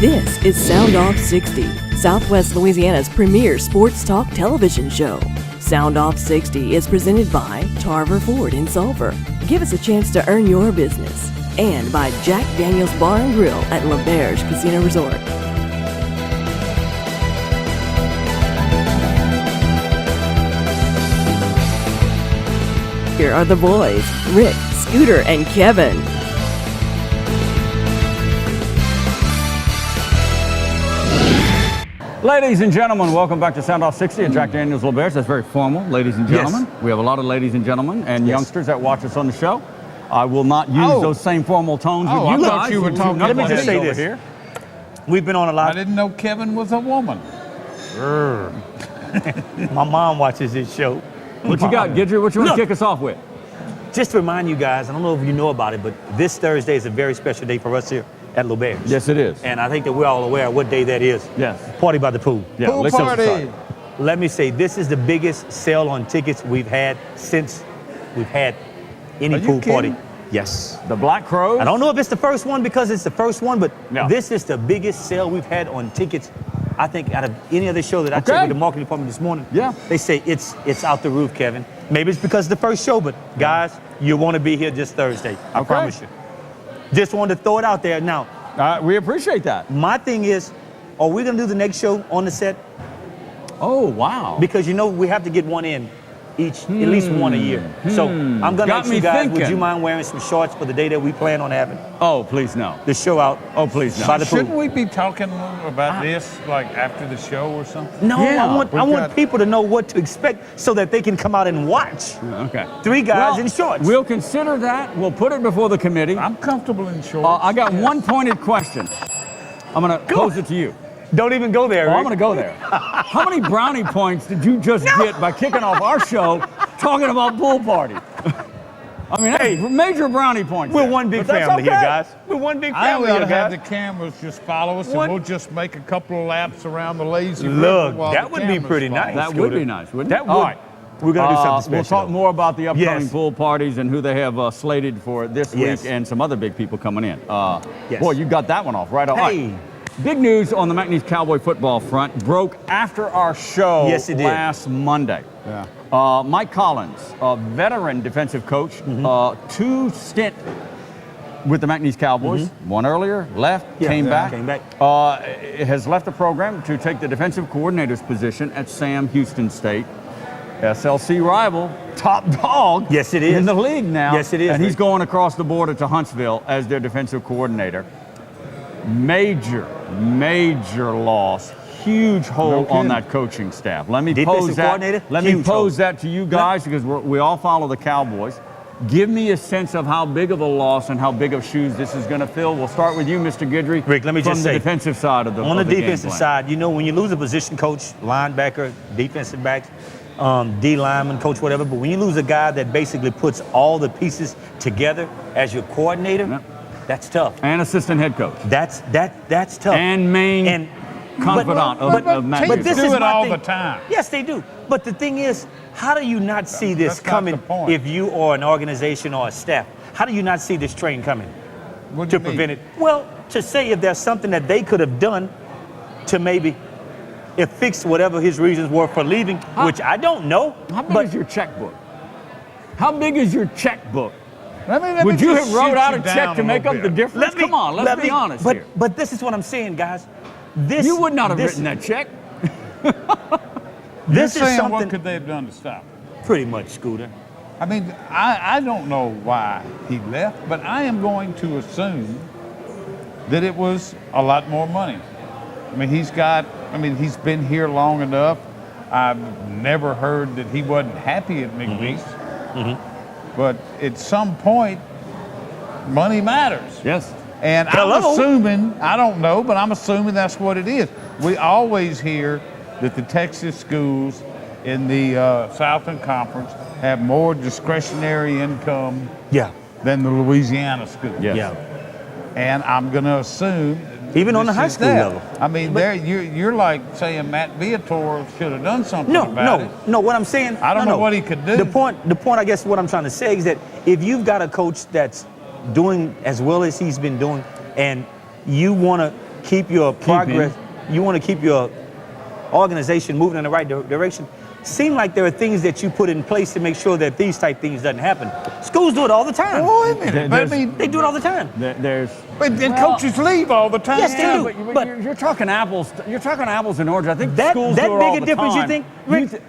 This is Sound Off 60, Southwest Louisiana's premier sports talk television show. Sound Off 60 is presented by Tarver Ford in Sulphur. Give us a chance to earn your business. And by Jack Daniel's Bar and Grill at Lauberge Casino Resort. Here are the boys, Rick, Scooter, and Kevin. Ladies and gentlemen, welcome back to Sound Off 60 at Jack Daniel's Lauberge. That's very formal, ladies and gentlemen. Yes. We have a lot of ladies and gentlemen and youngsters that watch us on the show. I will not use those same formal tones with you I guys. thought you were talking Let me about just say this. here. We've been on a lot. I didn't know Kevin was a woman. My mom watches this show. What you got, Gidry? What you want to kick us off with? Just to remind you guys, I don't know if you know about it, but this Thursday is a very special day for us here at Lauberge. Yes, it is. And I think that we're all aware of what day that is. Yes. Party by the pool. Yeah, Pool let's party. start. Let me say, this is the biggest sale on tickets we've had since we've had any Are you pool kidding? party. Yes. The Black Crows. I don't know if it's the first one because it's the first one, but Yeah. this is the biggest sale we've had on tickets, I think, out of any other show that I checked Okay. with the marketing department this morning. Yeah. They say it's out the roof, Kevin. Maybe it's because it's the first show, but guys, you want to be here this Thursday. I Okay. promise you. Just wanted to throw it out there. Now, We appreciate that. my thing is, are we going to do the next show on the set? Oh, wow. Because you know we have to get one in each, at least one a year. So I'm going to Got ask me you guys, would thinking. you mind wearing some shorts for the day that we plan on having Oh, please no. the show out Oh, please no. by the Shouldn't pool? we be talking about this like after the show or something? No, Yeah, I we've want got- people to know what to expect so that they can come out and watch. Okay. Three guys Well, in shorts. We'll consider that. We'll put it before the committee. I'm comfortable in shorts. I got one pointed question. I'm going to pose it to you. Don't even go there. Oh, I'm Rick. going to go there. How many brownie points did you just get by kicking off our show talking about pool party? I mean, Hey, that's major brownie points. We're there. one big But that's family here, okay. guys. We're one big I family ought here, to have guys. the cameras just follow us, What? and we'll just make a couple of laps around the lazy river Look, while that the would be cameras pretty follow. nice. That would Scooter. be nice, wouldn't That it? would. All right. We're going to do something special. We'll talk more about the upcoming Yes. pool parties and who they have slated for this Yes. week and some other big people coming in. Yes. Boy, you got that one off right off. All right. Hey. Big news on the McNeese Cowboy football front broke after our show Yes, it did. last Monday. Yeah. Mike Collins, a veteran defensive coach, two stint with the McNeese Cowboys, one earlier, left, Yeah, came yeah, back. came back. Has left the program to take the defensive coordinator's position at Sam Houston State. SLC rival, top dog Yes, it is. in the league now. Yes, it is, And he's Rick. going across the border to Huntsville as their defensive coordinator. Major loss. Huge hole on kidding. that coaching staff. Let me Defensive pose that. coordinator? Let me Huge pose hole. that to you guys because we all follow the Cowboys. Give me a sense of how big of a loss and how big of shoes this is going to fill. We'll start with you, Mr. Guidry. Rick, let me from just the say, defensive side of the On the game defensive plan. side, you know, when you lose a position coach, linebacker, defensive backs, D lineman coach, whatever, but when you lose a guy that basically puts all the pieces together as your coordinator, Yeah. that's tough. And assistant head coach. That's tough. And main And- confidant but- of Matt but Houston. this do is it my all thing. the time. Yes, they do. But the thing is, how do you not see this That's not coming the point. if you are an organization or a staff? How do you not see this train coming What do to you mean? prevent it? Well, to say if there's something that they could have done to maybe fix whatever his reasons were for leaving, which I don't know. How big but is your checkbook? How big is your checkbook? Let me Would you just have wrote shoot out you a check down to make little up the bit. difference? Come on, let's be honest but, here. But this is what I'm saying, guys. This You would not have this- written that check. You're This is saying something what could they have done to stop it? pretty much, Scooter. I mean, I don't know why he left, but I am going to assume that it was a lot more money. I mean, he's been here long enough. I've never heard that he wasn't happy at McNeese. But at some point, money matters. Yes. And Hello? I'm assuming, I don't know, but I'm assuming that's what it is. We always hear that the Texas schools in the Southern Conference have more discretionary income Yeah. than the Louisiana schools. Yes. Yeah. And I'm going to assume Even on this the high is school that. level. I mean, you're like saying Matt Viator should have done something about it. No. What I'm saying, I don't no, know no. what he could do. The point, I guess, what I'm trying to say is that if you've got a coach that's doing as well as he's been doing, and you want to keep your progress, you want to keep your organization moving in the right direction, seem like there are things that you put in place to make sure that these type things doesn't happen. Schools do it all the time. Well, wait a minute. But I mean, They do it all the time. and coaches leave all the time. Yes, they do. But But you're talking apples. You're talking apples and oranges. I think That- schools that do it big all a the difference, you time. think, Rick?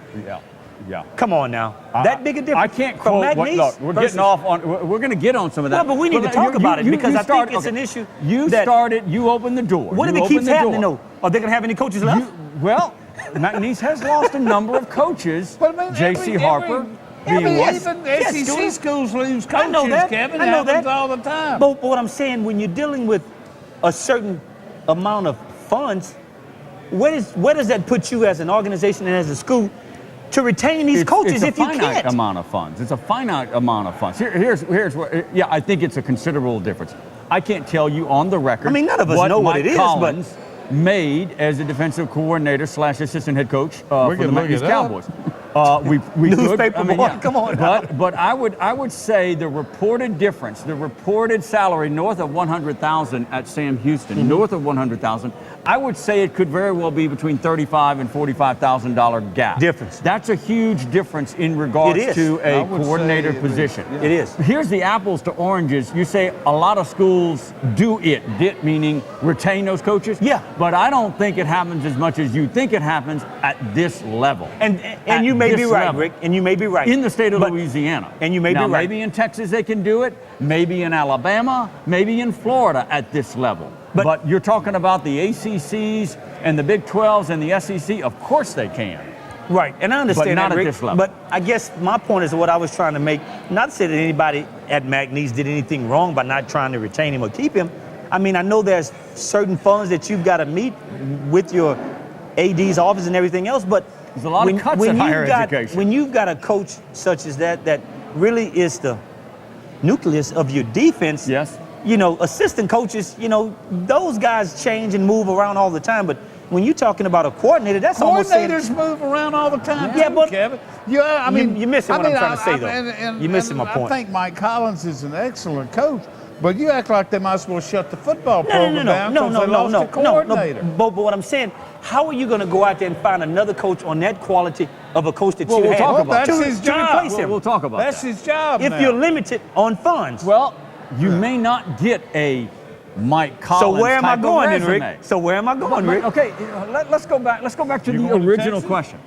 Yeah. Come on now. That big a difference. I can't from quote what. McNeese Look, we're versus- getting off on. We're going to get on some of that. Well, but we need to talk about it because I think it's an issue You that- started. You opened the door. What if You it keeps opened the happening door. though? Are they going to have any coaches left? Well, McNeese has lost a number of coaches. But I mean, J.C. Harper. Even being one. SEC schools lose coaches, I know that. Kevin. I know It happens that. all the time. But what I'm saying, when you're dealing with a certain amount of funds, where does that put you as an organization and as a school to retain these coaches if you It's a finite can't? amount of funds. It's a finite amount of funds. Here's what. Yeah, I think it's a considerable difference. I can't tell you on the record. I mean, none of us know what Mike it is, Collins made as a defensive coordinator / assistant head coach for the can look McNeese it up. Cowboys. We could. Newspaper boy, come on now. But I would say the reported difference, the reported salary north of $100,000 at Sam Houston, Mm-hmm. north of $100,000. I would say it could very well be between $35,000 and $45,000 gap. Difference. That's a huge difference in regards It is. to I a would coordinator say it is. position. It is. Here's the apples to oranges. You say a lot of schools do it, meaning retain those coaches. Yeah. But I don't think it happens as much as you think it happens at this level. And At you may be this right, level. Rick. And you may be right. In the state of But- Louisiana. and you may now, be right. Maybe in Texas they can do it, maybe in Alabama, maybe in Florida at this level. But you're talking about the ACCs and the Big 12s and the SEC, of course they can. Right, and I understand But not that, at Rick, this level. But I guess my point is what I was trying to make. Not to say that anybody at McNeese did anything wrong by not trying to retain him or keep him. I mean, I know there's certain funds that you've got to meet with your AD's office and everything else, but There's a lot of cuts in higher education. When you've got a coach such as that really is the nucleus of your defense. Yes. You know, assistant coaches, you know, those guys change and move around all the time. But when you're talking about a coordinator, that's almost saying, Coordinators move around all the time. Yeah, too, but- Kevin. Yeah, I mean, you're missing what I'm trying to say, though. You're missing my point. I think Mike Collins is an excellent coach, but you act like they might as well shut the football No, program down because they lost a coordinator. But what I'm saying, how are you going to go out there and find another coach on that quality of a coach that Well, you we'll had talk about that's to, his to job. replace him? We'll talk about That's that. his job If now. you're limited on funds. Well, you may not get a Mike Collins So where am I type of going then, resume. Rick? So where am I going, Rick? Okay, let's go back. Let's go back to You the going to original Texas? question.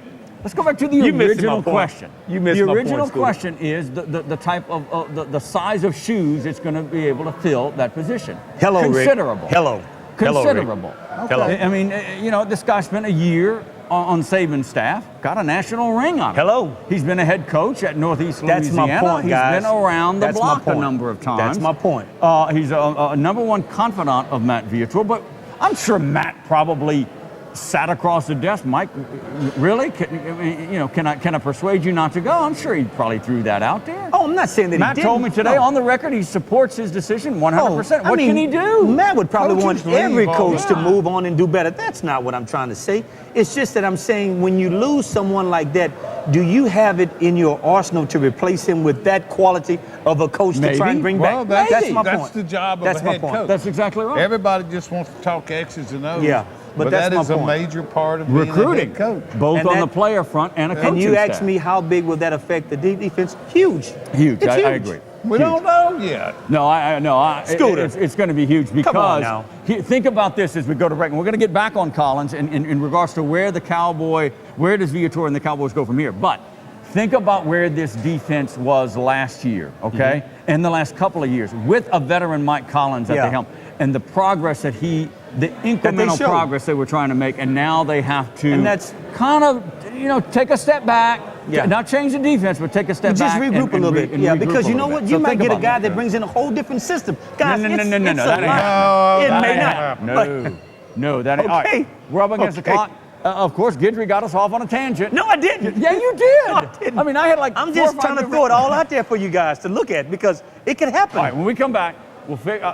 Let's go back to the You missed original my point. question. You missed the my point, original Scooter. question is the type of the size of shoes it's going to be able to fill that position. Hello, Rick. Considerable. Hello. Hello, Rick. Considerable. Hello. I mean, you know, this guy spent a year on Saban's staff, got a national ring on him. Hello. He's been a head coach at Northeast That's my Louisiana. point, guys. He's been around the That's my block a point. number of times. That's my point. He's a number one confidant of Matt Viator, but I'm sure Matt probably sat across the desk. Mike, really? Can I persuade you not to go? I'm sure he probably threw that out there. Oh, I'm not saying that Matt he didn't. told me today No. on the record he supports his decision 100%. I What mean, can he do? Matt would probably Coaches want every leave coach all to the move on and do better. That's not what I'm trying to say. It's just that I'm saying when you lose someone like that, do you have it in your arsenal to replace him with that quality of a coach to try and bring Well, back? That's my that's point. the job of That's a my head point. coach. That's exactly right. Everybody just wants to talk X's and O's. Yeah, but that's that my is a point. major part of being a Recruiting, head coach. both And on that- the player front and a coaching And you asked staff. me how big will that affect the defense? Huge. Huge. It's I huge. agree. We Huge. don't know yet. No, Scooter. it's going to be huge because now. Think about this as we go to break. And we're going to get back on Collins in regards to where does Viator and the Cowboys go from here. But think about where this defense was last year, okay? And the last couple of years with a veteran Mike Collins at Yeah. the helm. And the progress the incremental showed. progress they were trying to make, and now they have to And that's- kind of, take a step back, Yeah. not change the defense, but take a step Just back. regroup a little bit. and Yeah, regroup because a you know little what? bit. You So might think get a about guy that. that brings in a whole different system. Guys, No, it's that a ain't lot. No, It that may ain't not. happening. But- No, that ain't. All Okay. right, we're up against the Okay. clock. Of course, Gidry got us off on a tangent. No, I didn't. Yeah, you did. No, I didn't. I mean, I had like I'm 4 or just 5 trying to different- throw it all out there for you guys to look at because it could happen. All right, when we come back, we'll figure.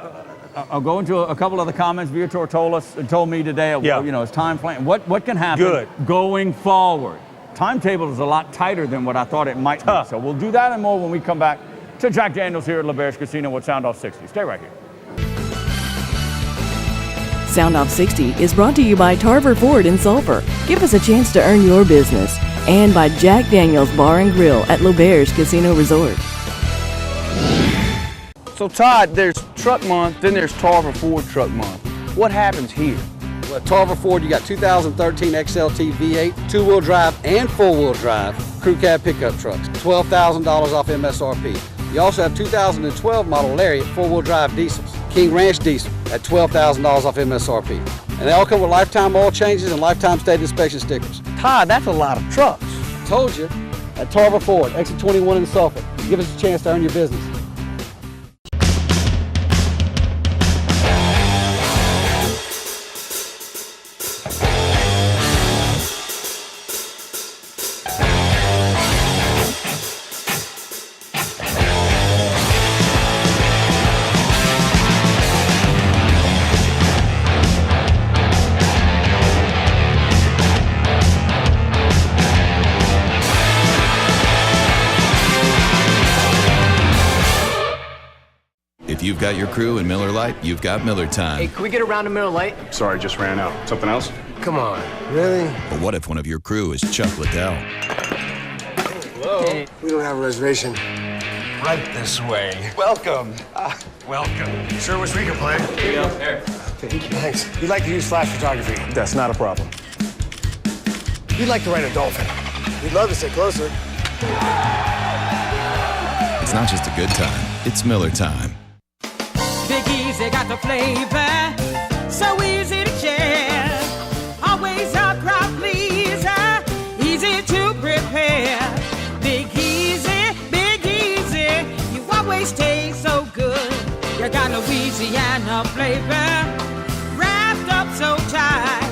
I'll go into a couple of the comments Viator told me today. Yeah. His time plan. What can happen Good. going forward? Timetable is a lot tighter than what I thought it might be. Huh. So we'll do that and more when we come back to Jack Daniels here at Lauberge Casino with Sound Off 60. Stay right here. Sound Off 60 is brought to you by Tarver Ford in Sulphur. Give us a chance to earn your business. And by Jack Daniels Bar and Grill at Lauberge Casino Resort. So Todd, there's Truck Month, then there's Tarver Ford Truck Month. What happens here? Well, at Tarver Ford, you got 2013 XLT V8, two-wheel drive and four-wheel drive crew cab pickup trucks, $12,000 off MSRP. You also have 2012 model Lariat four-wheel drive diesels, King Ranch diesel at $12,000 off MSRP. And they all come with lifetime oil changes and lifetime state inspection stickers. Todd, that's a lot of trucks. Told you, at Tarver Ford, exit 21 in Sulphur. Give us a chance to earn your business. If you've got your crew in Miller Lite, you've got Miller time. Hey, can we get a round of Miller Lite? Sorry, just ran out. Something else? Come on. Really? But what if one of your crew is Chuck Liddell? Hello? Hey. We don't have a reservation. Right this way. Welcome. Welcome. Sure wish we could play. Here you go. There. Thank you. Thanks. We'd like to use flash photography. That's not a problem. We'd like to ride a dolphin. We'd love to sit closer. It's not just a good time, it's Miller time. Big Easy got the flavor, so easy to share. Always a crowd pleaser, easy to prepare. Big Easy, you always taste so good. You got Louisiana flavor, wrapped up so tight.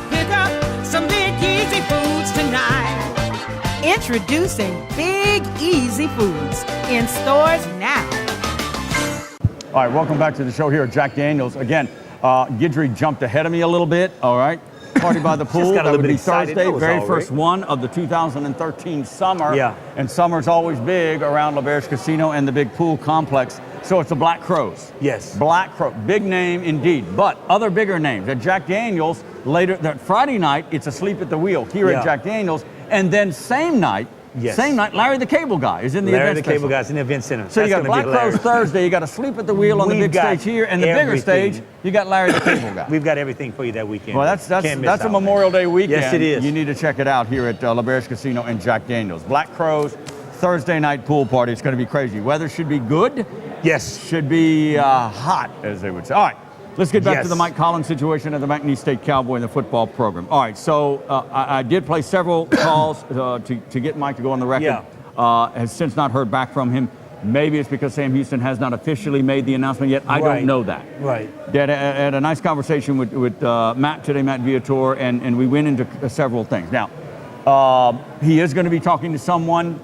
Pick up some Big Easy foods tonight. Introducing Big Easy Foods in stores now. All right, welcome back to the show here at Jack Daniels. Again, Guidry jumped ahead of me a little bit, all right? Party by the Pool, that would be Thursday, very first one of the 2013 summer. Yeah. And summer's always big around Lauberge Casino and the big pool complex. So it's the Black Crows. Yes. Black Crow, big name indeed. But other bigger names. At Jack Daniels, later, that Friday night, it's Asleep at the Wheel here at Jack Daniels. And then same night, Larry the Cable Guy is in the event Larry the Cable Guy's in the event center. So you got Black Crows Thursday, you got Asleep at the Wheel on the big stage here, and the bigger stage, you got Larry the Cable Guy. We've got everything for you that weekend. Well, that's a Memorial Day weekend. Yes, it is. You need to check it out here at Lauberge Casino and Jack Daniels. Black Crows, Thursday night pool party. It's going to be crazy. Weather should be good. Yes. Should be hot, as they would say. All right. Let's get back to the Mike Collins situation at the McNeese State Cowboy in the football program. All right, so I did play several calls to get Mike to go on the record. Has since not heard back from him. Maybe it's because Sam Houston has not officially made the announcement yet. I don't know that. Right. Had a nice conversation with Matt today, Matt Viator, and we went into several things. Now, he is going to be talking to someone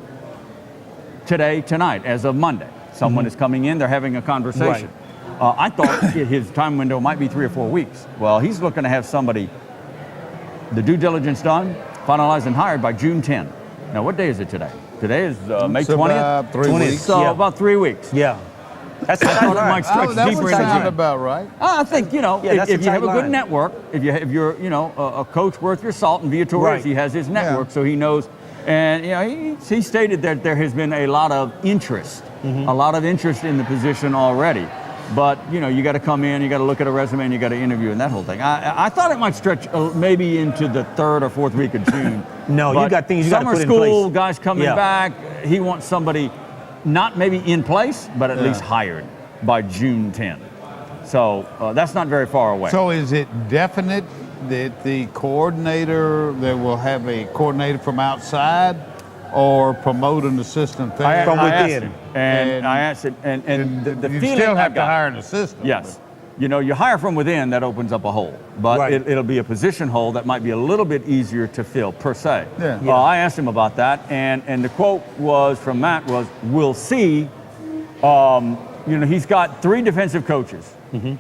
tonight, as of Monday. Someone is coming in. They're having a conversation. Right. I thought his time window might be 3 or 4 weeks. Well, he's looking to have somebody, the due diligence done, finalized and hired by June 10. Now, what day is it today? Today is May 20th? 3 weeks. So about 3 weeks. Yeah. That's I thought it might stretch that deeper would into sound June. about right. I think, if you have a good timeline. network, if you're a coach worth your salt, and Viator, he has his network, so he knows. And he stated that there has been a lot of interest, in the position already. But you got to come in, you got to look at a resume, and you got to interview, and that whole thing. I thought it might stretch maybe into the 3rd or 4th week of June. No, you got things you got to put in place. Summer place. school, guys coming back. He wants somebody not maybe in place, but at least hired by June 10. So that's not very far away. So is it definite that the coordinator, that will have a coordinator from outside, or promote an assistant there? From within. And I asked it, and the you feeling still I have to got- hire an assistant. Yes. You hire from within, that opens up a hole. But it'll be a position hole that might be a little bit easier to fill, per se. Yeah. I asked him about that, and the quote was from Matt was, "We'll see." He's got 3 defensive coaches.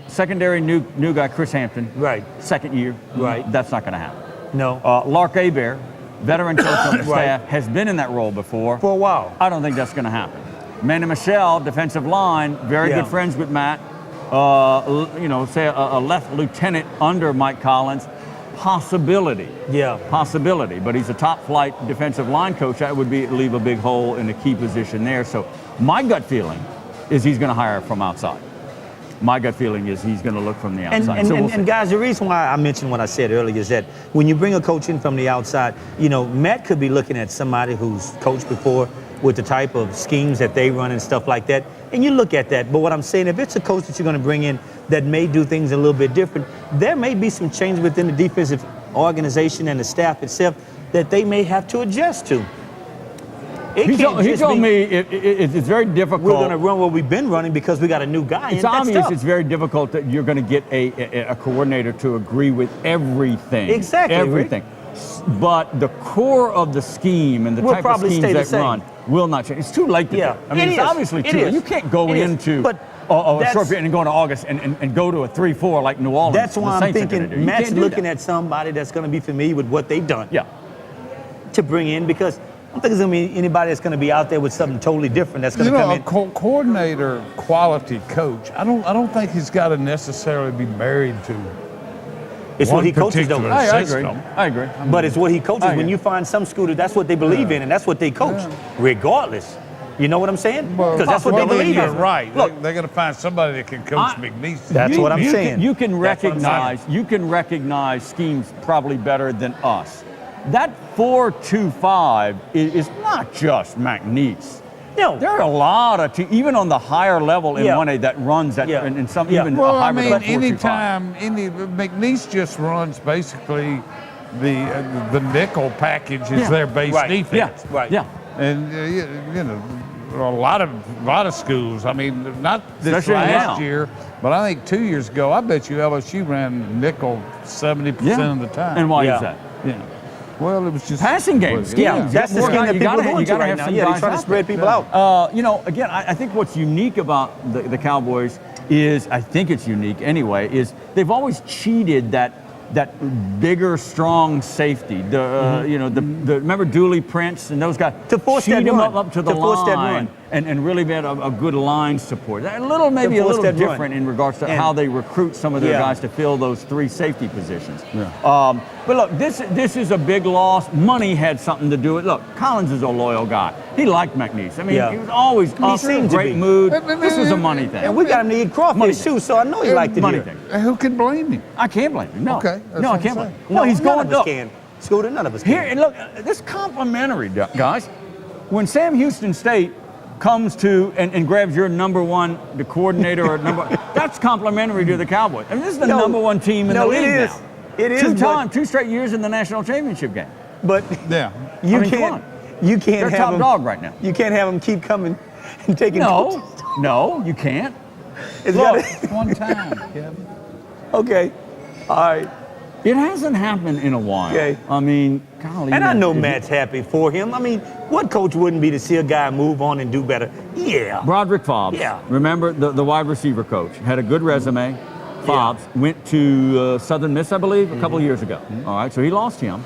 Secondary new guy, Chris Hampton. Right. Second year. Right. That's not going to happen. No. Lark Hebert, veteran coach on the staff, has been in that role before. For a while. I don't think that's going to happen. Manny Michel, defensive line, very good friends with Matt. say a left lieutenant under Mike Collins, possibility. Yeah. Possibility. But he's a top flight defensive line coach. That would leave a big hole in the key position there. So my gut feeling is he's going to hire from outside. My gut feeling is he's going to look from the outside. And guys, the reason why I mentioned what I said earlier is that when you bring a coach in from the outside, Matt could be looking at somebody who's coached before with the type of schemes that they run and stuff like that, and you look at that. But what I'm saying, if it's a coach that you're going to bring in that may do things a little bit different, there may be some changes within the defensive organization and the staff itself that they may have to adjust to. He told me it's very difficult. We're going to run what we've been running because we got a new guy. It's obvious it's very difficult that you're going to get a coordinator to agree with everything. Exactly. Everything. Right? But the core of the scheme and the type of schemes that run will not change. It's too late to do. I mean, it's obviously too late. You can't go into a short period and go into August and go to a 3-4 like New Orleans. That's why I'm thinking Matt's looking at somebody that's going to be familiar with what they've done. Yeah. To bring in, because I don't think there's going to be anybody that's going to be out there with something totally different that's going to come in. Coordinator, quality coach, I don't think he's got to necessarily be married to it's what he coaches, though. I agree. But it's what he coaches. When you find some school that's what they believe in and that's what they coach, regardless. You know what I'm saying? Because that's what they believe in. You're right. Look, they're going to find somebody that can coach McNeese. That's what I'm saying. You can recognize schemes probably better than us. That 4-2-5 is not just McNeese. No. There are a lot of even on the higher level in 1A that runs that, and some even well, a hybrid of 4-2-5. Anytime McNeese just runs basically the nickel package is their base defense. Yeah. And a lot of schools. I mean, not this Especially last now. year, but I think 2 years ago, I bet you LSU ran nickel 70% of the time. And why is that? Yeah. Well, it was just passing games. Yeah, that's the scheme that people are going to right now. Yeah, they're trying to spread people out. Again, I think what's unique about the Cowboys is, I think it's unique anyway, is they've always cheated that bigger, strong safety. Remember Dooley, Prince, and those guys to force cheat that them run. up to the line and really made a good line support. Maybe a little different in regards to how they recruit some of their guys to fill those 3 safety positions. Yeah. But look, this is a big loss. Money had something to do with it. Look, Collins is a loyal guy. He liked McNeese. I mean, he was always in a great mood. This was a money thing. And we got him to eat crawfish too, so I know he liked it money here. thing. Who can blame him? I can't blame him. No. Okay. No, I can't blame him. No, he's none going of us can. Scooter, none of us can. Here, and look, this complimentary, guys. When Sam Houston State comes to and grabs your number one, the coordinator or that's complimentary to the Cowboys. I mean, this is the number one team in the league now. It is. 2 straight years in the national championship game. But you can't They're have top them, dog right now. You can't have them keep coming and taking. No, you can't. One time, Kevin. Okay, all right. It hasn't happened in a while. Okay. I mean, golly. And I know Matt's happy for him. I mean, what coach wouldn't be to see a guy move on and do better? Yeah. Broderick Fobbs. Yeah. Remember the wide receiver coach had a good resume. Fobbs went to Southern Miss, I believe, a couple of years ago. All right, so he lost him.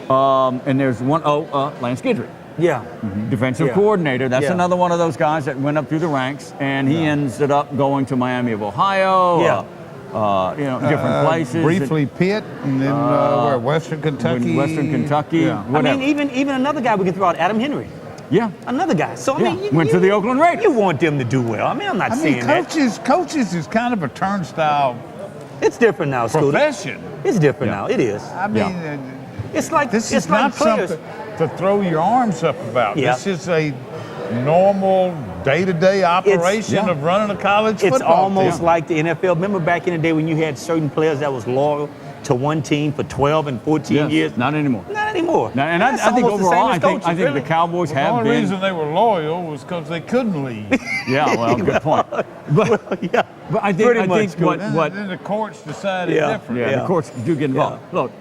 And there's Lance Guidry. Yeah. Defensive coordinator. That's another one of those guys that went up through the ranks, and he ended up going to Miami of Ohio. Different places. Briefly Pitt, and then Western Kentucky. Western Kentucky. Yeah. Whatever. I mean, even another guy we can throw out, Adam Henry. Yeah. Another guy. So, I mean, went to the Oakland Raiders. You want them to do well. I mean, I'm not saying coaches is kind of a turnstile. It's different now, Scooter. Profession. It's different now. It is. I mean, it's like this is not something to throw your arms up about. Yeah. This is a normal day-to-day operation of running a college football It's almost like the NFL. Remember back in the day when you had certain players that was loyal to one team for 12 and 14 years? Not anymore. Not anymore. Now, and I think overall, I think the Cowboys have been. The only reason they were loyal was because they couldn't leave. Yeah, well, good point. But I think what then the courts decided different. Yeah, the courts do get involved. Look,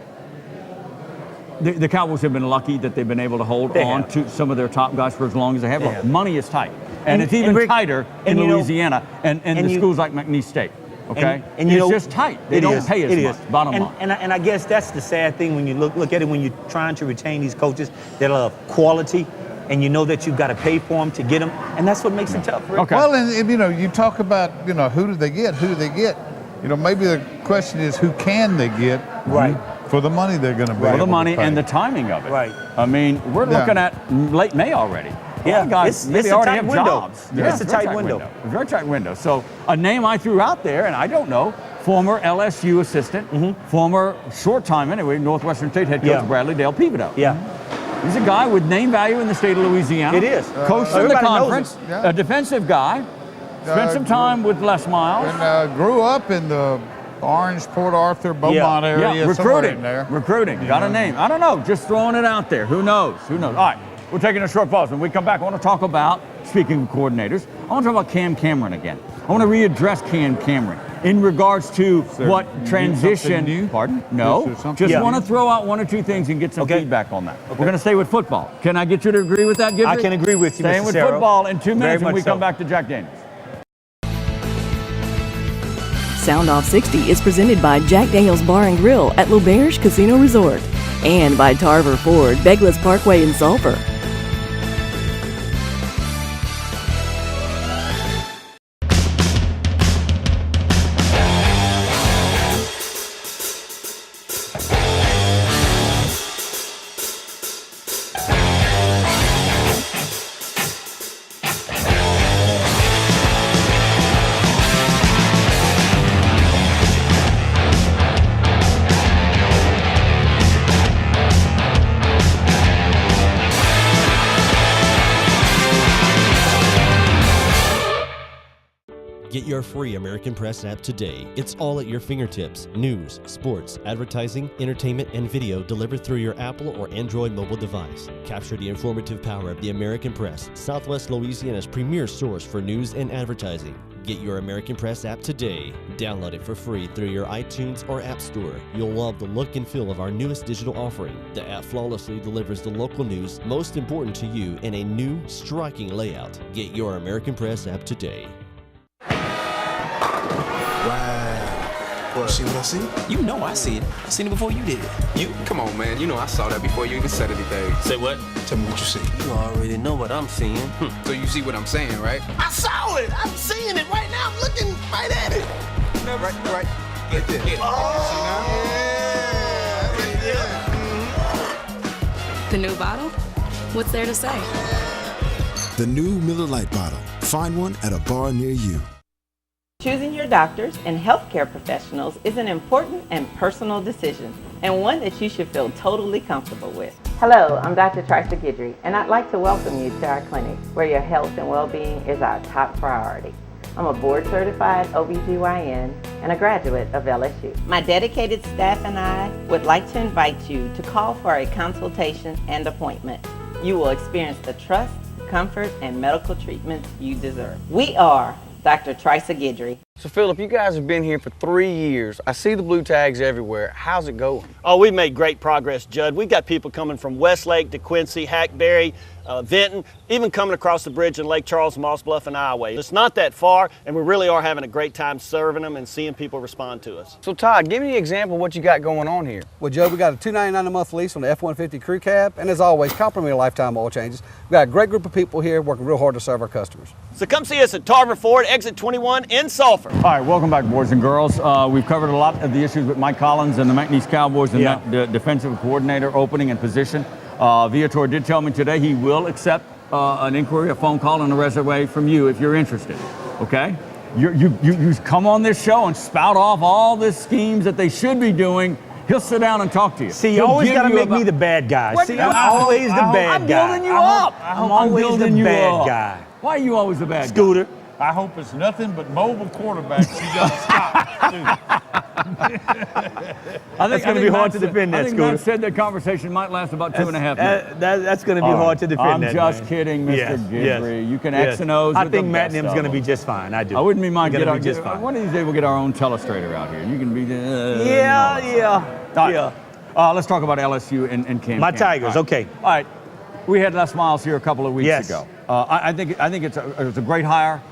the Cowboys have been lucky that they've been able to hold on to some of their top guys for as long as they have. Look, money is tight, and it's even tighter in Louisiana and the schools like McNeese State. Okay, and it's just tight. They don't pay as much. Bottom line. And I guess that's the sad thing when you look at it when you're trying to retain these coaches that are of quality. and you know that you've got to pay for them to get them, and that's what makes it tough. Rick. Okay. Well, and you know, you talk about, you know, who do they get? Who do they get? You know, maybe the question is who can they get? Right. For the money they're going to be For able the money to pay. and the timing of it. Right. I mean, we're looking at late May already. Yeah, guys, it's they a already tight have window. jobs. Yeah, it's a very tight window. A very tight window. So a name I threw out there, and I don't know, former LSU assistant, former short time anyway, Northwestern State head coach Bradley Dale Pevedo. Yeah. He's a guy with name value in the state of Louisiana. It is. Coached in the Everybody knows conference, him. Yeah. a defensive guy, spent some time with Les Miles. And grew up in the Orange, Port Arthur, Beaumont area, somewhere in there. Recruiting. Got a name. I don't know. Just throwing it out there. Who knows? Who knows? All right. We're taking a short pause. When we come back, I want to talk about, speaking of coordinators, I want to talk about Cam Cameron again. I want to readdress Cam Cameron in regards to what transition. New? Pardon? No. Just want to throw out one or two things and get some feedback on that. We're going to stay with football. Can I get you to agree with that, Gibby? I can agree with you, Staying Mr. with Cerro. football in 2 minutes when we so. come back to Jack Daniels. Sound Off 60 is presented by Jack Daniels Bar and Grill at Lauberge Casino Resort and by Tarver Ford, Douglas Parkway in Sulphur. Get your free American Press app today. It's all at your fingertips. News, sports, advertising, entertainment, and video delivered through your Apple or Android mobile device. Capture the informative power of the American Press, Southwest Louisiana's premier source for news and advertising. Get your American Press app today. Download it for free through your iTunes or App Store. You'll love the look and feel of our newest digital offering. The app flawlessly delivers the local news most important to you in a new, striking layout. Get your American Press app today. Wow. What? See what I see? You know I see it. I seen it before you did. You? Come on, man. You know I saw that before you even said anything. Say what? Tell me what you see. You already know what I'm seeing. So you see what I'm saying, right? I saw it. I'm seeing it right now. I'm looking right at it. No, right there. The new bottle? What's there to say? The new Miller Lite bottle. Find one at a bar near you. Choosing your doctors and healthcare professionals is an important and personal decision, and one that you should feel totally comfortable with. Hello, I'm Dr. Trisa Guidry, and I'd like to welcome you to our clinic, where your health and well-being is our top priority. I'm a board-certified OBGYN and a graduate of LSU. My dedicated staff and I would like to invite you to call for a consultation and appointment. You will experience the trust, comfort, and medical treatments you deserve. We are Dr. Trisa Guidry. So, Philip, you guys have been here for 3 years. I see the blue tags everywhere. How's it going? Oh, we've made great progress, Judd. We've got people coming from Westlake to Quincy, Hackberry, Vinton, even coming across the bridge in Lake Charles, Moss Bluff, and Iowa. It's not that far, and we really are having a great time serving them and seeing people respond to us. So, Todd, give me an example of what you got going on here. Well, Joe, we got a $299 a month lease on the F-150 crew cab, and as always, complimentary lifetime oil changes. We've got a great group of people here working real hard to serve our customers. So come see us at Tarver Ford, exit 21 in Sulphur. All right, welcome back, boys and girls. We've covered a lot of the issues with Mike Collins and the McNeese Cowboys and that defensive coordinator opening and position. Viator did tell me today he will accept an inquiry, a phone call, and a resume from you if you're interested, okay? You come on this show and spout off all the schemes that they should be doing. He'll sit down and talk to you. See, you always got to make me the bad guy. See, I'm always the bad guy. I'm building you up. I'm always the bad guy. Why are you always the bad guy? Scooter. I hope it's nothing but mobile quarterbacks. He doesn't stop. I think it's going to be hard to defend that, Scooter. Matt said that conversation might last about 2.5 minutes. That's going to be hard to defend I'm just kidding, Mr. Guidry. You can X and O's. I think Matt Nim's going to be just fine. I do. I wouldn't be mind going to be just fine. One of these days we'll get our own telestrator out here. You can be let's talk about LSU and Cam. My Tigers, okay. All right. We had Les Miles here a couple of weeks ago. I think it's a great hire.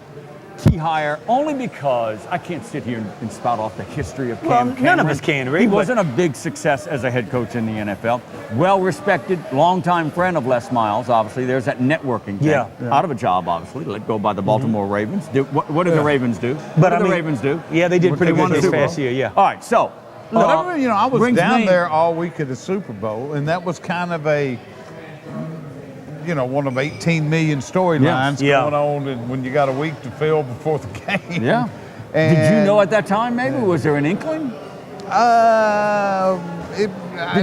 key hire only because I can't sit here and spout off the history of Cam Cameron. None of us can, Rick. He wasn't a big success as a head coach in the NFL. Well-respected, longtime friend of Les Miles, obviously. There's that networking thing. Yeah. Out of a job, obviously, let go by the Baltimore Ravens. What did the Ravens do? What did the Ravens do? Yeah, they did pretty good this past year, yeah. All right, so. But I was down there all week at the Super Bowl, and that was kind of a, one of 18 million storylines going on, and when you got a week to fill before the game. Yeah. And did you know at that time, maybe? Was there an inkling? Did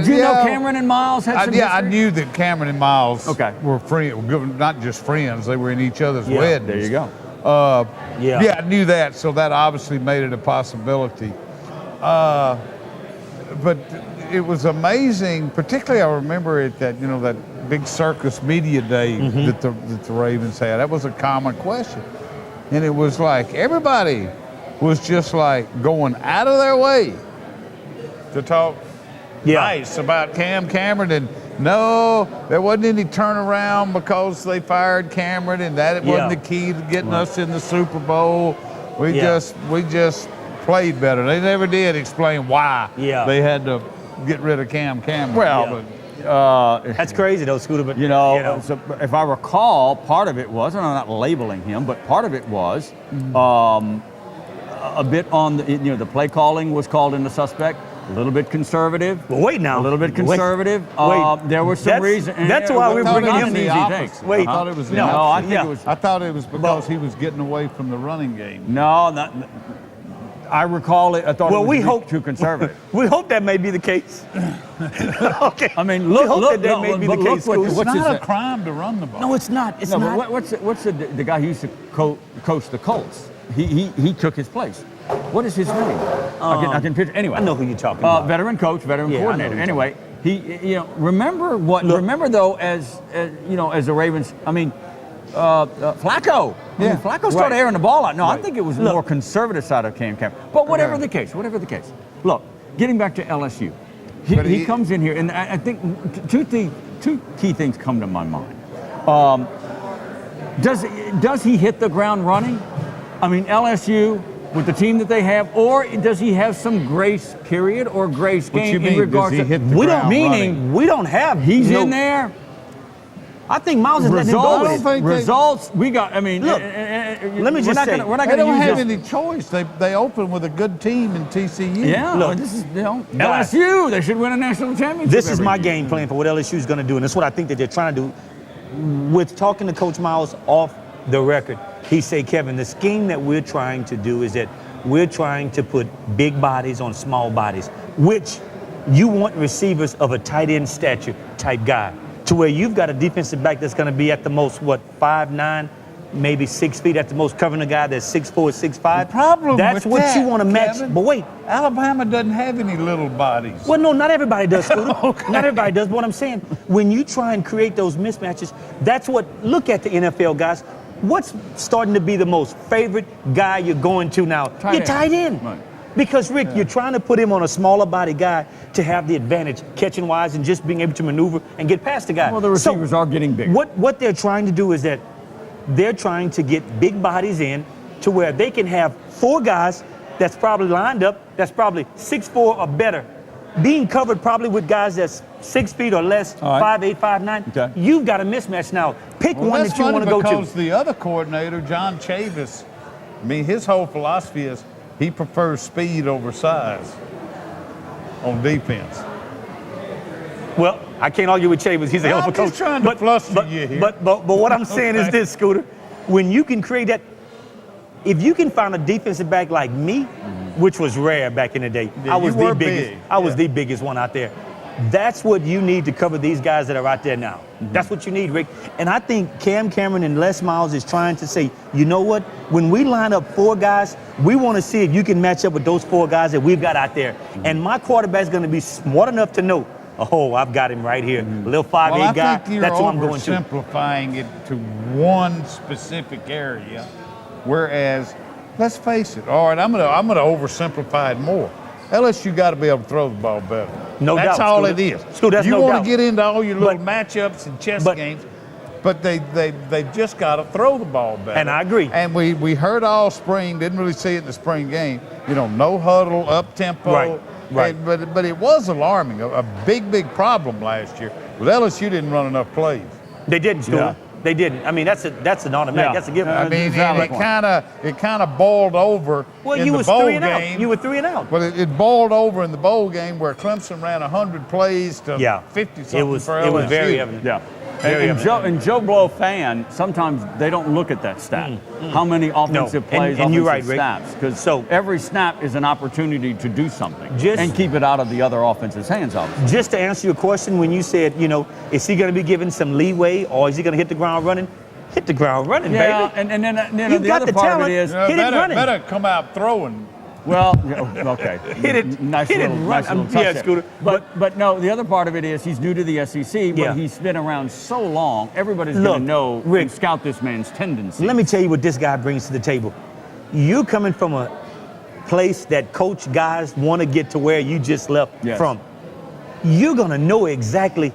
you know Cameron and Miles had some history? I knew that Cameron and Miles were friends, not just friends, they were in each other's weddings. There you go. I knew that, so that obviously made it a possibility. But it was amazing, particularly I remember it that, that big circus media day that the Ravens had. That was a common question. And it was like everybody was just like going out of their way to talk nice about Cam Cameron. And no, there wasn't any turnaround because they fired Cameron, and that it wasn't the key to getting us in the Super Bowl. We just played better. They never did explain why they had to get rid of Cam Cameron. Well, that's crazy though, Scooter. But so if I recall, part of it was, and I'm not labeling him, but part of it was a bit on the play calling was called into suspect. A little bit conservative. Well, wait now. A little bit conservative. There was some reason. That's why we're bringing him the opposite. Wait. I thought it was the opposite. I thought it was because he was getting away from the running game. No, not. I recall it. I thought it was too conservative. We hope that may be the case. Okay. I mean, look. That may be the case. It's not a crime to run the ball. No, it's not. It's not. But what's the guy who used to coach the Colts? He took his place. What is his name? I can picture. Anyway, I know who you're talking about. Veteran coach, veteran coordinator. Anyway, remember though, as the Ravens. I mean, Flacco. Flacco started airing the ball out. No, I think it was more conservative side of Cam Cameron. But whatever the case. Look, getting back to LSU, he comes in here, and I think two key things come to my mind. Does he hit the ground running? I mean, LSU with the team that they have, or does he have some grace period or grace game in regards to? We don't have. He's in there. I think Miles is letting him go with it. Results. We got. I mean, look. Let me just say, we're not they going to don't use have this. any choice. They open with a good team in TCU. Yeah. Look, this is LSU. They should win a national championship. This is my game plan for what LSU is going to do, and that's what I think that they're trying to do. With talking to Coach Miles off the record, he said, Kevin, the scheme that we're trying to do is that we're trying to put big bodies on small bodies, which you want receivers of a tight end stature type guy, to where you've got a defensive back that's going to be at the most, 5'9", maybe 6 feet at the most, covering a guy that's 6'4", 6'5". The problem that's with what that, you want to match. Kevin, but wait, Alabama doesn't have any little bodies. Well, no, not everybody does, Scooter. Not everybody does. But what I'm saying, when you try and create those mismatches, that's what. Look at the NFL guys. What's starting to be the most favorite guy you're going to now? Your tight end. Right. Because, Rick, you're trying to put him on a smaller body guy to have the advantage, catching wise and just being able to maneuver and get past the guy. Well, the receivers are getting bigger. What they're trying to do is that they're trying to get big bodies in to where they can have 4 guys that's probably lined up, that's probably 6'4" or better, being covered probably with guys that's 6 feet or less, 5'8", 5'9". Okay. You've got a mismatch now. Pick one that you want to go to. Because the other coordinator, John Chavis, his whole philosophy is he prefers speed over size on defense. Well, I can't argue with Chavis. He's a hell of a coach. I'm just trying to fluster you here. But what I'm saying is this, Scooter. When you can create that, if you can find a defensive back like me, which was rare back in the day. Yeah, I was the biggest. big. I was the biggest one out there. That's what you need to cover these guys that are out there now. That's what you need, Rick. And I think Cam Cameron and Les Miles is trying to say, you know what? When we line up 4 guys, we want to see if you can match up with those 4 guys that we've got out there. And my quarterback's going to be smart enough to know, oh, I've got him right here. A little 5'8" guy. That's what I'm going to. Simplifying it to one specific area, whereas, let's face it. All right, I'm gonna oversimplify it more. LSU got to be able to throw the ball better. No doubt. That's all it is. Scooter, that's you no want doubt. to get into all your little matchups and chess games. but they've just got to throw the ball better. And I agree. And we heard all spring, didn't really see it in the spring game. No huddle, up tempo. Right. But it was alarming. A big problem last year. With LSU didn't run enough plays. They didn't, Stu. Yeah. They didn't. I mean, that's an automatic. Yeah. That's a given. I mean, and it kind of boiled over in the bowl game. You were 3 and out. Well, it boiled over in the bowl game where Clemson ran 100 plays to 50-something it was for LSU. It was very evident. Yeah. And Joe Blow fan, sometimes they don't look at that stat. How many offensive plays, and you're right, offensive Rick. snaps? Because every snap is an opportunity to do something Just- and keep it out of the other offense's hands, obviously. Just to answer your question, when you said, is he going to be given some leeway or is he going to hit the ground running? Hit the ground running, Yeah, baby. and then You the got other the part talent. of it is, Hit it running. Better come out throwing. well, okay, Hit it. nice Hit it little, run. nice little touch Yeah, there. Scooter. But no, the other part of it is he's new to the SEC, but Yeah. he's been around so long, everybody's going Look, to know Rick, and scout this man's tendencies. Let me tell you what this guy brings to the table. You coming from a place that coach guys want to get to where you just left Yes. from. You're going to know exactly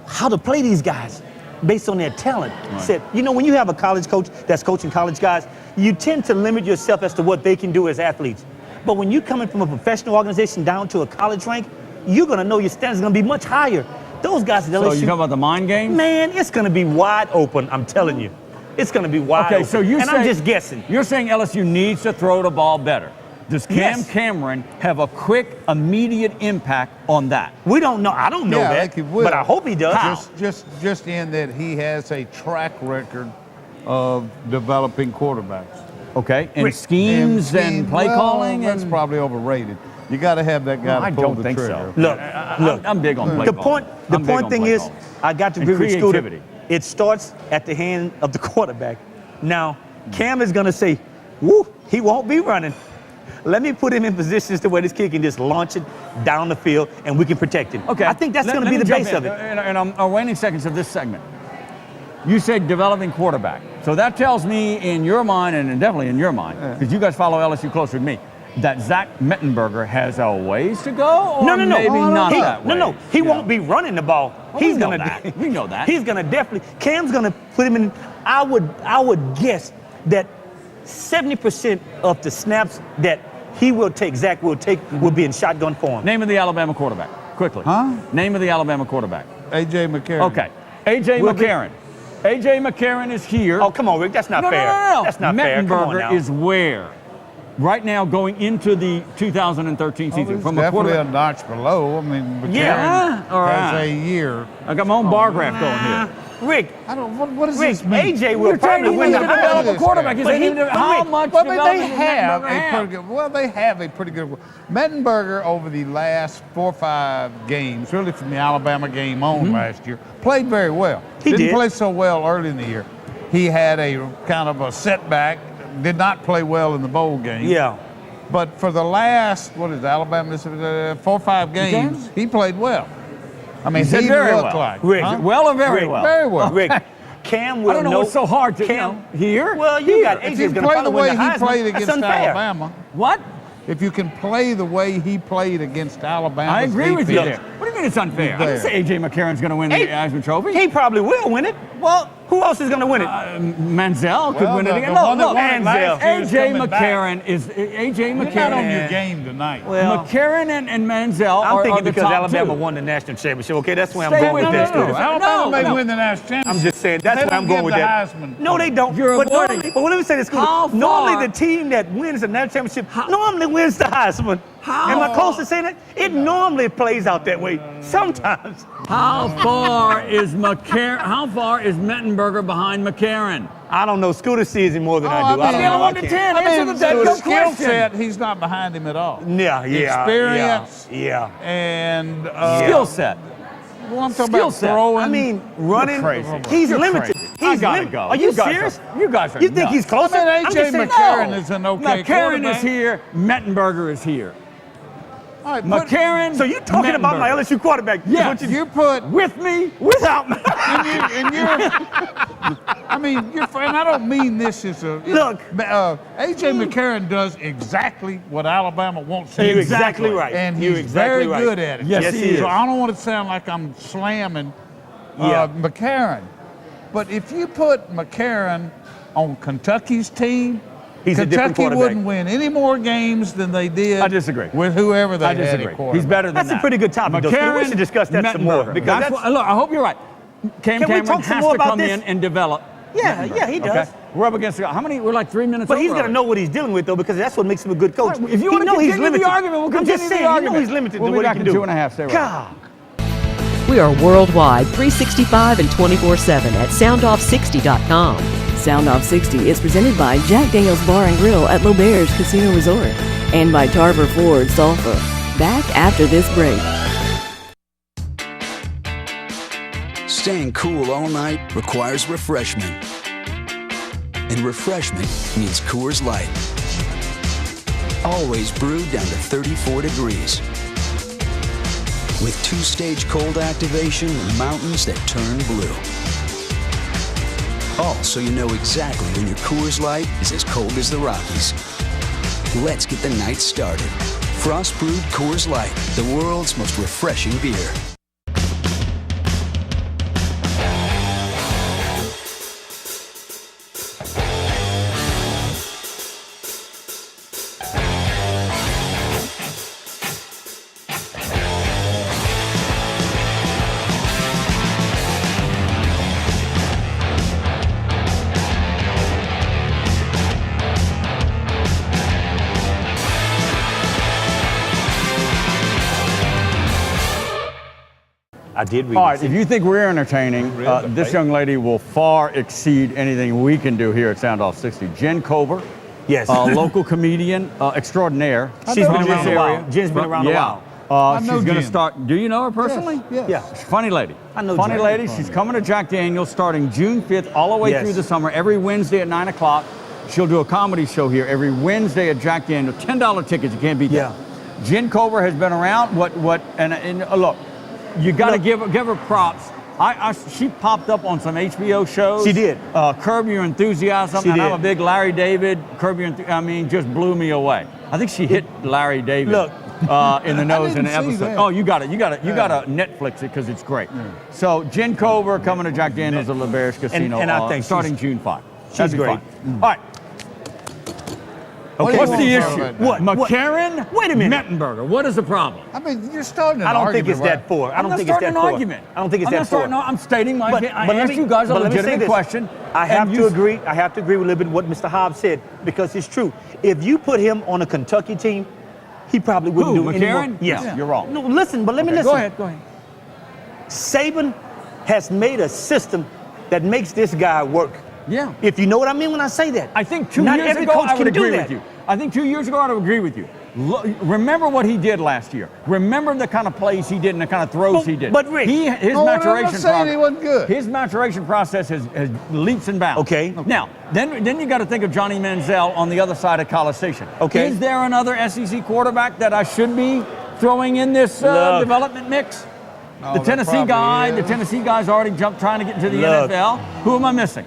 how to play these guys based on their talent. Right. Said, when you have a college coach that's coaching college guys, you tend to limit yourself as to what they can do as athletes. But when you're coming from a professional organization down to a college rank, you're going to know your standards are going to be much higher. Those guys at LSU, So you talking about the mind game? man, it's going to be wide open, I'm telling you. It's going to be wide open. Okay, so you and say, I'm just guessing. You're saying LSU needs to throw the ball better. Does Cam Cameron have a quick, immediate impact on that? We don't know. I don't know Yeah, I that, think he will. but I hope he does. How? Just in that he has a track record of developing quarterbacks. Okay, and schemes and play calling? That's and probably overrated. You got to have that guy I to pull don't the think trigger. so. Look, I'm big on play calling. The I'm big point on thing play is, calling. I got to And agree with Scooter. creativity. It starts at the hand of the quarterback. Now, Cam is going to say, woo, he won't be running. Let me put him in positions to where this kid can just launch it down the field and we can protect him. Okay. I think that's going to be the base of it. And I'm waning seconds of this segment. You said developing quarterback. So that tells me in your mind, and definitely in your mind, because you guys follow LSU closer than me, that Zach Mettenberger has a ways to go? Or No. maybe not that way? No. He won't be running the ball. He's going to. We know that. He's going to definitely. Cam's going to put him in. I would guess that 70% of the snaps that Zach will take, will be in shotgun form. Name of the Alabama quarterback, quickly. Huh? Name of the Alabama quarterback. A.J. McCarron. Okay. A.J. McCarron. A.J. McCarron is here. Oh, come on, Rick. That's not fair. No. That's not fair. Come on now. Mettenberger is where? Right now, going into the 2013 season. From definitely a notch below. I mean, McCarron all right. has a year. I got my own bar graph going here. Rick, I don't. What does Rick, this mean? AJ will probably win the develop a quarterback. But How much Well, development they have does a Mettenberger pretty good. Well, they have a pretty good. Mettenberger over the last 4 or 5 games, really from the Alabama game on last year, played very well. He Didn't did. play so well early in the year. He had a kind of a setback. Did not play well in the bowl game. Yeah. But for the last, Alabama, 4 or 5 games, he played well. I mean, He he did very looked well. like. Rick, huh? Well or very Rick, well? Very well. Rick, Cam will I don't know what's so hard to here. Well, you got If AJ's you going to play probably the win way the he Heisman. played That's against unfair. Alabama, What? if you can play the way he played against Alabama, I agree with you there. What do you mean it's unfair? I There. didn't say A.J. McCarron's going to win the Heisman Trophy. He probably will win it. Well, who else is going to win it? Manziel could Well, win it the again. one that Look, won it last year is A.J. coming back. McCarron is A.J. You're not McCarron. on your game tonight. Well, McCarron and Manziel I'm are thinking the because top Alabama two. won the national championship. Okay, that's where I'm Stay going with with me. that. Scooter. Alabama may no. win the national championship. I'm just saying that's They where I'm don't going give with the that. Heisman No, they don't. You're but avoiding. normally, but let me say this, Scooter. How far- Normally, the team that wins the national championship normally wins the Heisman. Am I close to saying that? It normally plays out that way. Sometimes. How far is Mettenberger behind McCarron? I don't know. Scooter sees him more than I do. I don't Scale know. of 1 to 10. Answer the the dead skill question. set, he's not behind him at all. Yeah. Experience. Yeah. And Skill set. well, I'm talking skill about set. throwing. I mean, running. crazy. He's You're limited. crazy. He's I gotta limited. go. Are you guys serious? You guys are You think nuts. he's closer? I mean, I'm A.J. just saying, McCarron no. is an okay McCarron quarterback. is here. Mettenberger is here. All right, McCarron. So you're talking about my LSU quarterback? Yes. you put With me, without me. and you're I mean, and I don't mean this as a Look. A.J. McCarron does exactly what Alabama wants him You're to do. exactly right. And You're he's exactly very right. good at it. Yes, he is. So I don't want to sound like I'm slamming Yeah. McCarron. But if you put McCarron on Kentucky's team, He's a different Kentucky quarterback. wouldn't win any more games than they did. I disagree. With whoever they I had disagree. at quarterback. He's better than that. That's a pretty good topic, though. McCarron, We should discuss that some more. Mettenberger. Because Look, I hope you're right. Can we Cameron talk some has more to about come this? in and develop. Yeah, Mettenberger, yeah, he does. Okay? We're up against how many? We're like 3 minutes. But he's over got to know what he's dealing with, though, because that's what makes him a good coach. Right, if you he want to know he's continue limited. the argument, we'll I'm continue just saying, the he argument. know he's limited We'll to be what he back can in do. 2.5. Stay right there. God. We are worldwide, 365 and 24/7 at soundoff60.com. Sound Off 60 is presented by Jack Daniel's Bar and Grill at Lauberge Casino Resort and by Tarver Ford Sulphur. Back after this break. Staying cool all night requires refreshment. And refreshment means Coors Light. Always brewed down to 34 degrees. With two-stage cold activation and mountains that turn blue. All so you know exactly when your Coors Light is as cold as the Rockies. Let's get the night started. Frost-brewed Coors Light, the world's most refreshing beer. I did read All it. right, if you think we're entertaining, this young lady will far exceed anything we can do here at Sound Off 60. Jen Kober, Yes. local comedian extraordinaire. She's been from around this a while. area. Jen's been around a while. I She's know going to Jen. start. Do you know her personally? Yes. Yeah. She's a funny lady. I know Funny Jen. lady. She's coming to Jack Daniel's starting June 5th all the way Yes. through the summer. Every Wednesday at 9 o'clock. She'll do a comedy show here every Wednesday at Jack Daniel's. $10 tickets. You can't beat that. Jen Kober has been around. And look, you got to give her props. She popped up on some HBO shows. She did. Curb Your Enthusiasm. She and I'm did. a big Larry David. Just blew me away. I think she hit Larry David. Look. In the nose in an didn't see episode. that. Oh, you got to Netflix it because it's great. So Jen Kober coming to Jack Daniel's at Lauberge Casino and I think starting June 5. she's That'd be great. fun. All right. Okay, What's what the do you issue? think about What? McCarron? Wait a minute. Mettenberger. What is the problem? I mean, you're starting an I don't argument. think it's that far. I I'm don't not think it's starting that an far. argument. I don't think it's I'm that not starting. far. No, I'm stating my opinion. I let asked me- you guys a but let me say legitimate this. question. I have to agree. I have to agree with a little bit what Mr. Hobbs said because it's true. If you put him on a Kentucky team, he probably wouldn't Who, do any more. McCarron? Yes. No, you're wrong. No, listen, but let me Okay, listen. Go ahead. Saban has made a system that makes this guy work. Yeah. If you know what I mean when I say that. I think 2 Not years every ago coach I would can do agree that. with you. I think 2 years ago I would agree with you. Remember what he did last year. Remember the kind of plays he did and the kind of throws he did. But Rick, his I'm not maturation saying he wasn't good. His maturation process has leaps and bounds. Okay. Now, then you got to think of Johnny Manziel on the other side of College Station. Okay. Is there another SEC quarterback that I should be throwing in this development mix? No, The there Tennessee probably guy. is. The Tennessee guy's already jumped trying to get into the Look. NFL. Who am I missing?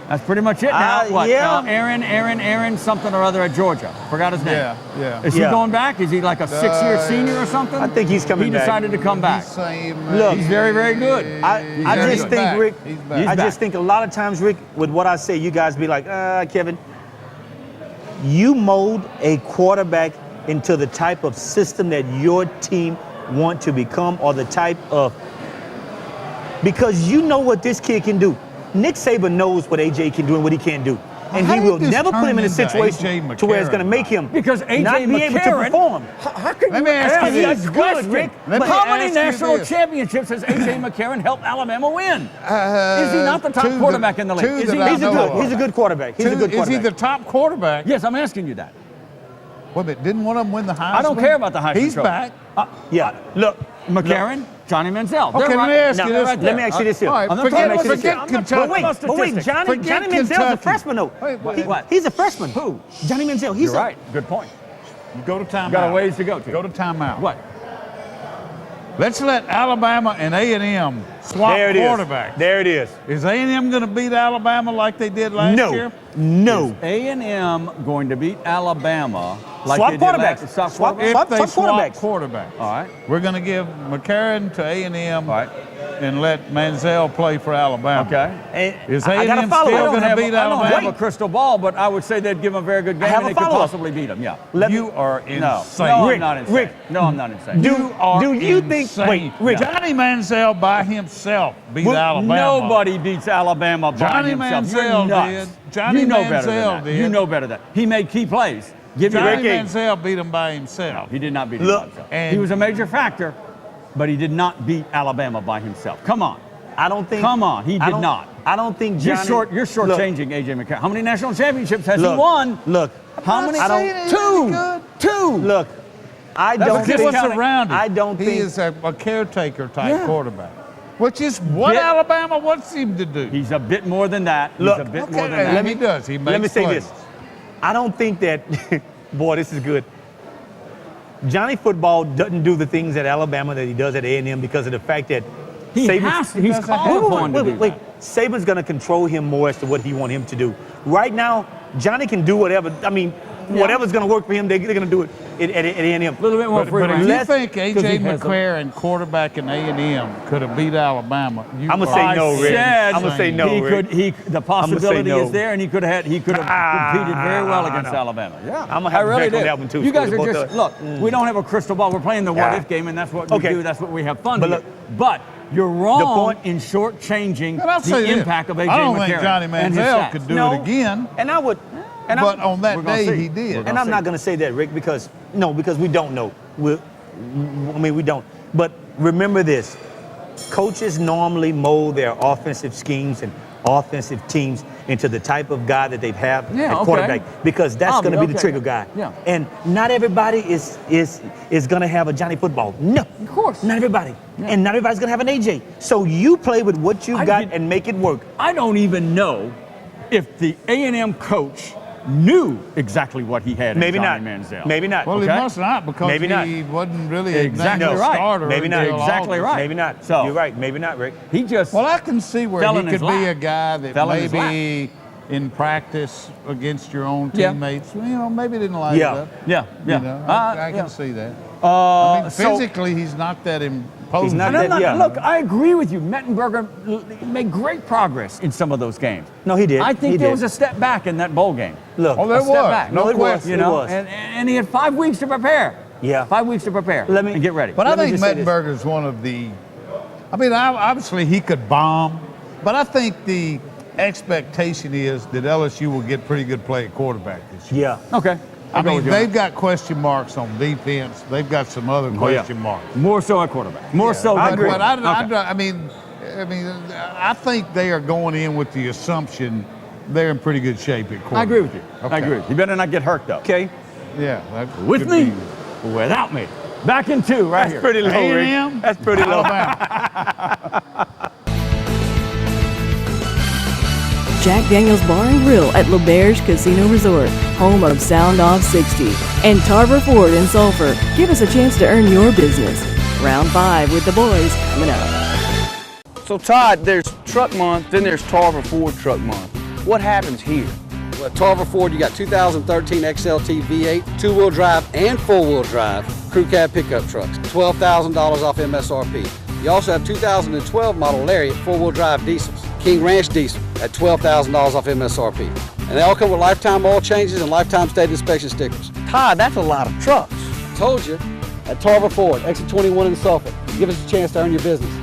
That's pretty much it now. What? yeah. Aaron, something or other at Georgia. Forgot his name. Yeah. Is he going back? Is he like a 6-year senior or something? I think he's coming back. He decided to come back. Look, He's very, very good. I just good. think, Rick, He's back. He's I back. just think a lot of times, Rick, with what I say, you guys be like, Kevin, you mold a quarterback into the type of system that your team want to become or the type of, because you know what this kid can do. Nick Saban knows what AJ can do and what he can't do. And How he did will this never put him turn in a into situation A.J. to where it's going to McCarron? make him Because A.J. not be able to McCarron- perform. How can Let you me ask ask you that this. question? Rick. Let me How ask many you national this. championships has A.J. McCarron helped Alabama win? Is he not the top two quarterback that- in the two league? Is he that I not He's a the know top? of. He's a good quarterback. He's a good Is he quarterback. the top quarterback? Yes, I'm asking you that. Well, but didn't one of them win the Heisman? I don't care about the Heisman He's Trophy. back. Yeah. Look, McCarron, Johnny Manziel. Okay, They're let me right. ask Now, you this. let me ask you this here. All right, I'm not forget, talking about forget statistics. Kentucky. I'm not But wait, Johnny Forget Manziel's a Kentucky. freshman though. Wait. What? He's a freshman. Who? Johnny Manziel. He's You're right. Good point. You go to timeout. Got a ways to go to. Go to timeout. What? Let's let Alabama and A&M swap There it is. quarterbacks. There it is. Is A&M going to beat Alabama like they did last year? No. A&M going to beat Alabama like Swap they did quarterbacks. last Swap If they swap swap quarterbacks. quarterbacks. All right. We're going to give McCarron to A&M. All right. and let Manziel play for Alabama. Okay. Is I gotta A&M follow. still I going to beat I don't have Alabama? a crystal ball, but I would say they'd give them a very good game have and a they could follow-up. possibly beat them, yeah. You are insane. No, Rick, I'm not insane. Rick, no, I'm not insane. You are do you insane. think? Wait, Rick. Johnny Manziel by himself beat Alabama. Nobody beats Alabama by Johnny himself. You're Manziel nuts. did. Johnny you know better than Manziel that. did. You know better than that. He made key plays. Give me Johnny Rick. Manziel beat him by himself. He did not beat him Look, by himself. and- He was a major factor, but he did not beat Alabama by himself. Come on. I don't think. Come on. He did not. I don't think Johnny. You're shortchanging A.J. McCarron. How many national championships has he Look, won? Look. How many? I don't. Two. Look. I That's don't a He think. was around him. I don't he think. is a caretaker type Yeah. quarterback, which is what Get- Alabama wants him to do. He's a bit more than that. Look, He's a bit Okay, more than that. and he does. He makes Let me say plays. this. I don't think that. Boy, this is good. Johnny Football doesn't do the things at Alabama that he does at A&M because of the fact that He has to. He's called upon to do wait. that. Saban's going to control him more as to what he wants him to do. Right now, Johnny can do whatever. I mean, whatever's going to work for him, they're going to do it at A&M. A little bit more free But if range. you think 'Cause A.J. he has a- McCarron, quarterback in A&M, could have beat Alabama, you I'ma are say no, Rick. Said I'ma say no, he Rick. could. The possibility no. is there, and he could have competed very well against Alabama. Yeah, I'm gonna have I to really back on do. that one too. You guys Both are just of- look. We don't have a crystal ball. We're playing the what-if game, and that's what we Okay. do. That's what we have fun But with. look, But you're wrong point- in shortchanging And I'll say the this, impact of A.J. I don't McCarron think Johnny and his Manziel stats. could do No. it again, And I would. And but I, on that We're gonna day see. he did. And I'm not going to say that, Rick, because we don't know. We don't. But remember this: coaches normally mold their offensive schemes and offensive teams into the type of guy that they have Yeah, at okay. quarterback, because that's going to be the Okay. trigger guy. Yeah. And not everybody is going to have a Johnny Football. No, Of course. not everybody. Yeah. And not everybody's going to have an AJ. So you play with what you I got did- and make it work. I don't even know if the A&M coach knew exactly what he had Maybe in not. Johnny Manziel. Maybe not. Well, Okay. he must not because Maybe not. he wasn't really Exactly a named right. starter. Maybe not. until Exactly August. right. Maybe not. So- You're right. Maybe not, Rick. He just Well, I can see where Fell he in his could be lap. a guy that Fell in his maybe in practice against your own Yeah. teammates, maybe didn't light Yeah. it up. Yeah, yeah. You know, I yeah. can see that. I mean, so- physically, he's not that imposing. He's not And I'm that- not, yeah. Look, I agree with you. Mettenberger made great progress in some of those games. No, he did. I think He there did. was a step back in that bowl game. Look, Oh, there a step was. back. No it was. question. You know, It was. and he had 5 weeks to prepare. Yeah. 5 weeks to prepare. Let me- and get ready. But I Let me think just say this. Mettenberger is one of the. I mean, obviously he could bomb, but I think the expectation is that LSU will get pretty good play at quarterback this year. Yeah. Okay. I I'll go mean, with you. they've got question marks on defense. They've got some other question marks. More so at quarterback. More so But, at quarterback. I mean, I think they are going in with the assumption they're in pretty good shape at quarterback. I agree with you. Okay. I agree with you. You better not get hurt, though. Okay. Yeah. that With could me, be- without me. Back in two, right That's here. pretty low, Rick. A&M, That's pretty low. Alabama. Jack Daniels Bar and Grill at Lauberge Casino Resort, home of Sound Off 60, and Tarver Ford in Sulphur. Give us a chance to earn your business. Round 5 with the boys coming up. So Todd, there's Truck Month, then there's Tarver Ford Truck Month. What happens here? Well, at Tarver Ford, you got 2013 XLT V8, two-wheel drive and four-wheel drive crew cab pickup trucks, $12,000 off MSRP. You also have 2012 model Lariat four-wheel drive diesels, King Ranch diesel at $12,000 off MSRP. And they all come with lifetime oil changes and lifetime state inspection stickers. Todd, that's a lot of trucks. Told you, at Tarver Ford, exit 21 in Sulphur. Give us a chance to earn your business.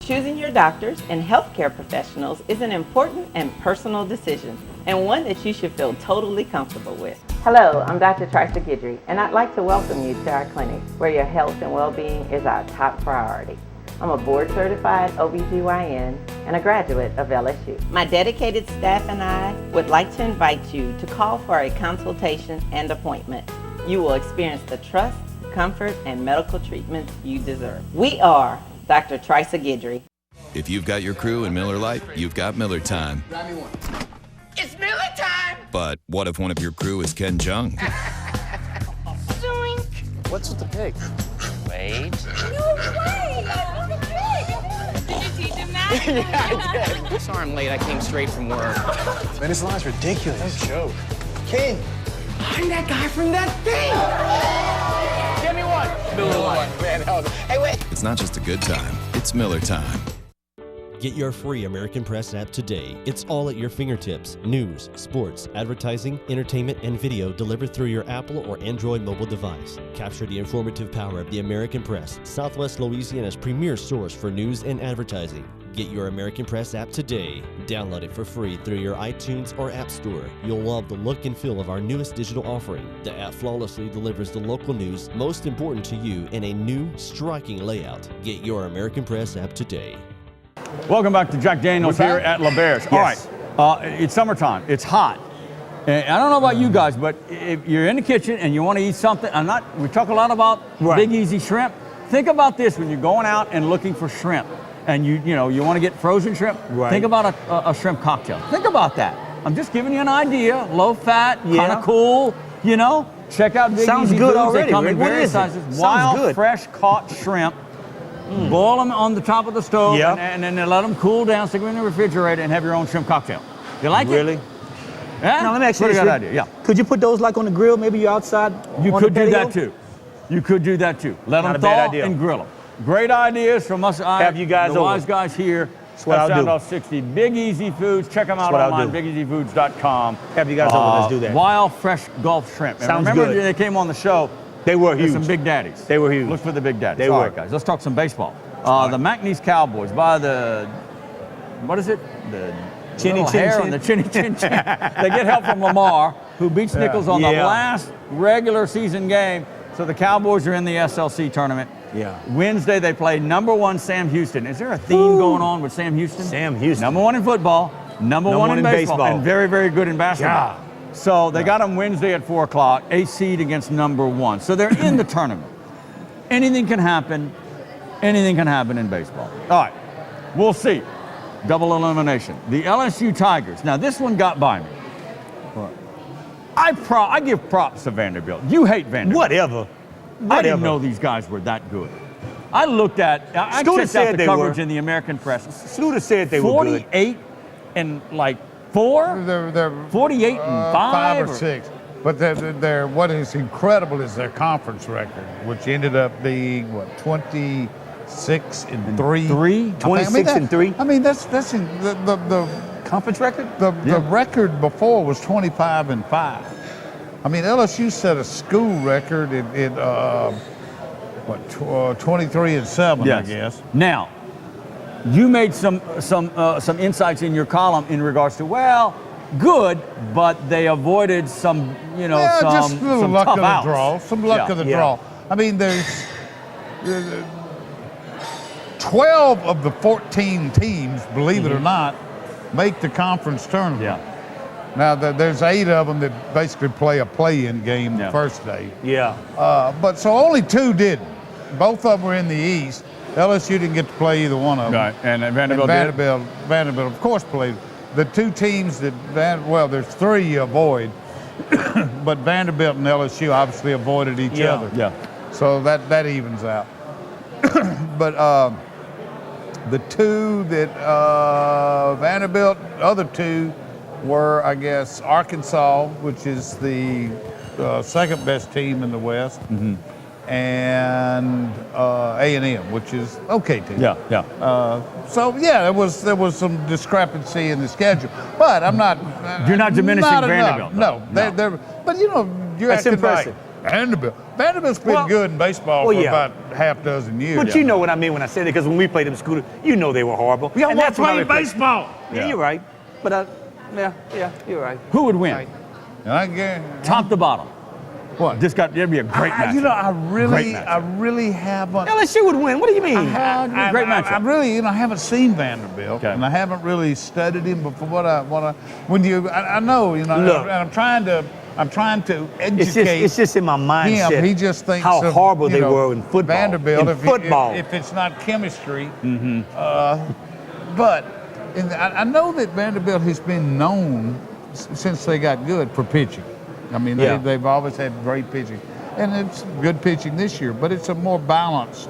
Choosing your doctors and healthcare professionals is an important and personal decision, and one that you should feel totally comfortable with. Hello, I'm Dr. Trisa Guidry, and I'd like to welcome you to our clinic, where your health and well-being is our top priority. I'm a board-certified OBGYN and a graduate of LSU. My dedicated staff and I would like to invite you to call for a consultation and appointment. You will experience the trust, comfort, and medical treatment you deserve. We are Dr. Trisa Guidry. If you've got your crew in Miller Lite, you've got Miller time. Grab me one. It's Miller time! But what if one of your crew is Ken Jung? Zoink! What's with the pig? Wait. No way! Look at Did you teach him that? Yeah, I did. Sorry I'm late. I came straight from work. Man, this line's ridiculous. No joke. King, I'm that guy from that thing! Give me one. Miller Lite. Man, hell, hey, wait. It's not just a good time, it's It's Miller time. Get your free American Press app today. It's all at your fingertips. News, sports, advertising, entertainment, and video delivered through your Apple or Android mobile device. Capture the informative power of the American Press, Southwest Louisiana's premier source for news and advertising. Get your American Press app today. Download it for free through your iTunes or App Store. You'll love the look and feel of our newest digital offering. The app flawlessly delivers the local news most important to you in a new, striking layout. Get your American Press app today. Welcome back to Jack Daniels here at Lauberge. Yes. All right, it's summertime. It's hot. And I don't know about you guys, but if you're in the kitchen and you want to eat something, we talk a lot about Big Easy shrimp. Think about this when you're going out and looking for shrimp and you want to get frozen shrimp. Right. Think about a shrimp cocktail. Think about that. I'm just giving you an idea. Low fat, kind of cool, Check out Big Sounds Easy good Foods. already, They come in Rick. What various is it? sizes. Sounds Wild, good. fresh caught shrimp. Boil them on the top of the stove and then let them cool down, stick them in the refrigerator, and have your own shrimp cocktail. You like it? Really? Yeah? Now, let me ask you Pretty this. good Rick. idea, yeah. Could you put those like on the grill? Maybe you're outside. You on could the do patio? that too. You could do that too. Let Not them a bad thaw idea. and grill them. Great ideas from us. Have you guys the over. wise guys here. That's what at I'll do. Sound Off 60. Big Easy Foods. Check them out That's what I'll online. do. BigEasyFoods.com. Have you guys over. Let's do that. Wild, fresh Gulf shrimp. And Sounds remember good. they came on the show. They were There's huge. some big daddies. They were huge. Look for the big daddies. They All were. right, guys. Let's talk some baseball. The McNeese Cowboys by the, what is it? The Chinny little chin hair chin. on the chinny chin chin. They get help from Lamar, who beats Nichols on the last regular season game. So the Cowboys are in the SLC tournament. Yeah. Wednesday they play #1 Sam Houston. Is there a theme going on with Sam Houston? Sam Houston. #1 in football, number one in baseball, and very, very good in basketball. Yeah. So they got them Wednesday at 4 o'clock, a seed against #1. So they're in the tournament. Anything can happen. Anything can happen in baseball. All right, we'll see. Double elimination. The LSU Tigers. Now this one got by me. I give props to Vanderbilt. You hate Vanderbilt. Whatever. I didn't know these guys were that good. I checked out the coverage in the American press. Sluder said they were good. 48 and like 4? They're 48 and 5 or 6. But they're what is incredible is their conference record, which ended up being 26 and 3. 26 and 3. I mean that's in the conference record. The record before was 25 and 5. I mean LSU set a school record in 23 and 7. Yes. I guess. Now, you made some insights in your column in regards to good, but they avoided some just a little some luck tough of the outs. draw. Some luck of the draw. I mean, there's 12 of the 14 teams, believe it or not, make the conference tournament. Yeah. Now, there's 8 of them that basically play a play-in game the first day. Yeah. But so only 2 didn't. Both of them were in the East. LSU didn't get to play either one of them. Right, and Vanderbilt did. Vanderbilt, of course, played. The 2 teams that, there's 3 you avoid, but Vanderbilt and LSU obviously avoided each other. Yeah. So that evens out. But the 2 that Vanderbilt, other 2 were, I guess, Arkansas, which is the second best team in the West, and A&M, which is okay team. Yeah. There was some discrepancy in the schedule, but I'm not. You're not diminishing Vanderbilt. No. They're but you're That's acting impressive. like Vanderbilt. Vanderbilt's been good in baseball for about half dozen years. But you know what I mean when I say that, because when we played them school, they were horrible. We all And that's played when I baseball. Yeah, you're right. But you're right. Who would win? Top to bottom. What? It'd be a great match. I really haven't. LSU would win. What do you mean? Great matchup. I really, I haven't seen Vanderbilt, and I haven't really studied him before. I know, Look, and I'm trying to educate. It's just in my mindset. Him. He just thinks how of, horrible they were in football. Vanderbilt, football. If it's not chemistry, but I know that Vanderbilt has been known since they got good for pitching. I mean, they've always had great pitching, and it's good pitching this year. But it's a more balanced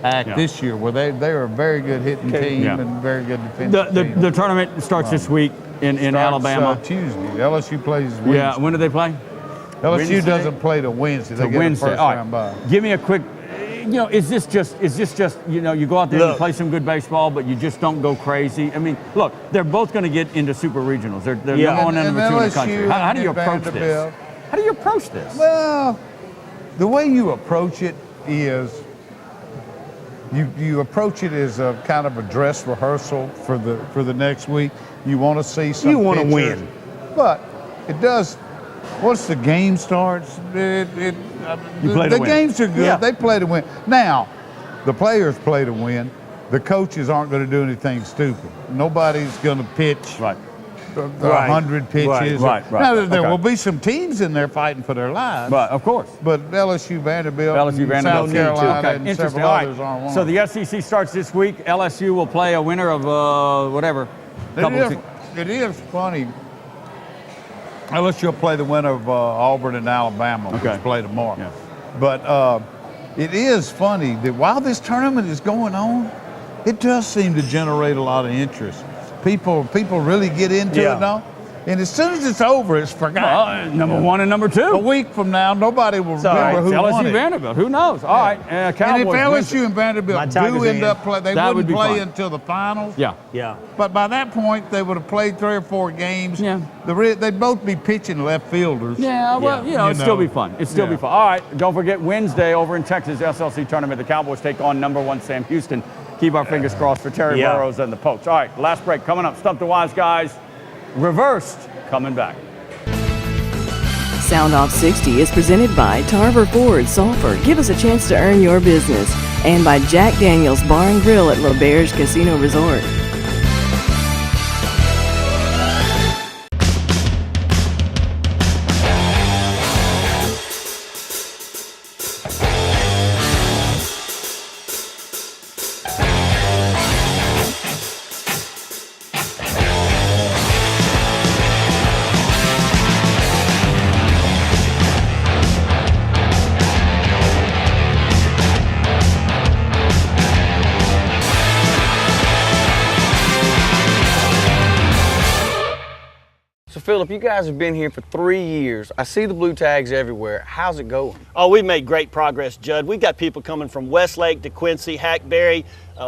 act this year, where they're a very good hitting team and very good defensive team. The tournament starts this week in Alabama. Tuesday. LSU plays Wednesday. Yeah, when do they play? LSU doesn't play till Wednesday. They get a first round bye. Give me a quick. is this just you go out there and you play some good baseball, but you just don't go crazy? I mean, look, they're both going to get into super regionals. They're number one and number two in the country. How do you approach this? How do you approach this? Well, the way you approach it is you approach it as a kind of a dress rehearsal for the next week. You want to see some. You want to pictures, win, but it does. Once the game starts, the games are good. Yeah. They play to win. Now, the players play to win. The coaches aren't going to do anything stupid. Nobody's going to pitch 100 pitches. Right. Now, there will be some teams in there fighting for their lives. But of course. But LSU, Vanderbilt, South too. Carolina, Okay, and interesting. several All right. others aren't one. So the SEC starts this week. LSU will play a winner of whatever. It is funny. LSU will play the winner of Auburn and Alabama, which play tomorrow. Yeah. But it is funny that while this tournament is going on, it does seem to generate a lot of interest. People really get into it now. And as soon as it's over, it's forgotten. Well, number one and number two. A week from now, nobody will remember who LSU won it. Vanderbilt. Who knows? All right, Cowboys. And if LSU and Vanderbilt do end up playing, they wouldn't play until the finals. Yeah. But by that point, they would have played 3 or 4 games. Yeah. They'd both be pitching left fielders. Yeah, well, it'd still be fun. It'd still be fun. All right, don't forget Wednesday over in Texas, SLC tournament. The Cowboys take on number 1 Sam Houston. Keep our fingers crossed for Terry Burrows and the Pokes. All right, last break coming up. Stump the Wise Guys, reversed, coming back. Sound Off 60 is presented by Tarver Ford Sulphur. Give us a chance to earn your business. And by Jack Daniels Bar and Grill at Lauberge Casino Resort. Philip, you guys have been here for 3 years. I see the blue tags everywhere. How's it going? Oh, we've made great progress, Judd. We've got people coming from Westlake, DeQuincy, Hackberry,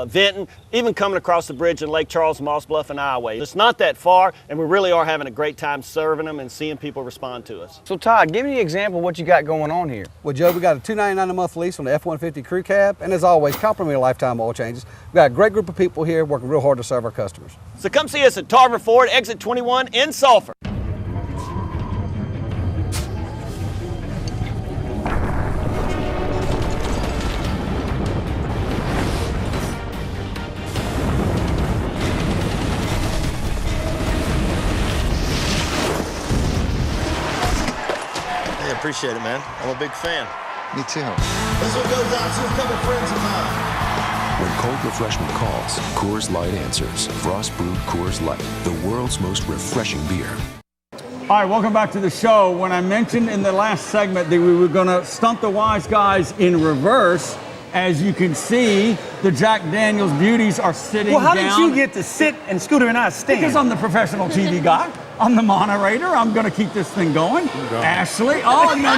Vinton, even coming across the bridge in Lake Charles, Moss Bluff, and Iowa. It's not that far, and we really are having a great time serving them and seeing people respond to us. So, Todd, give me an example of what you got going on here. Well, Joe, we got a $299 a month lease on the F-150 crew cab, and as always, complimentary lifetime oil changes. We've got a great group of people here working real hard to serve our customers. So come see us at Tarver Ford, exit 21 in Sulphur. Appreciate it, man. I'm a big fan. Me too. This one goes out to a couple friends of mine. When cold refreshment calls, Coors Light answers. Frost brewed Coors Light, the world's most refreshing beer. All right, welcome back to the show. When I mentioned in the last segment that we were going to stump the wise guys in reverse, as you can see, the Jack Daniels beauties are sitting down. Well, how did you get to sit and Scooter and I stand? Because I'm the professional TV guy. I'm the moderator. I'm going to keep this thing going. Ashley. Oh, no.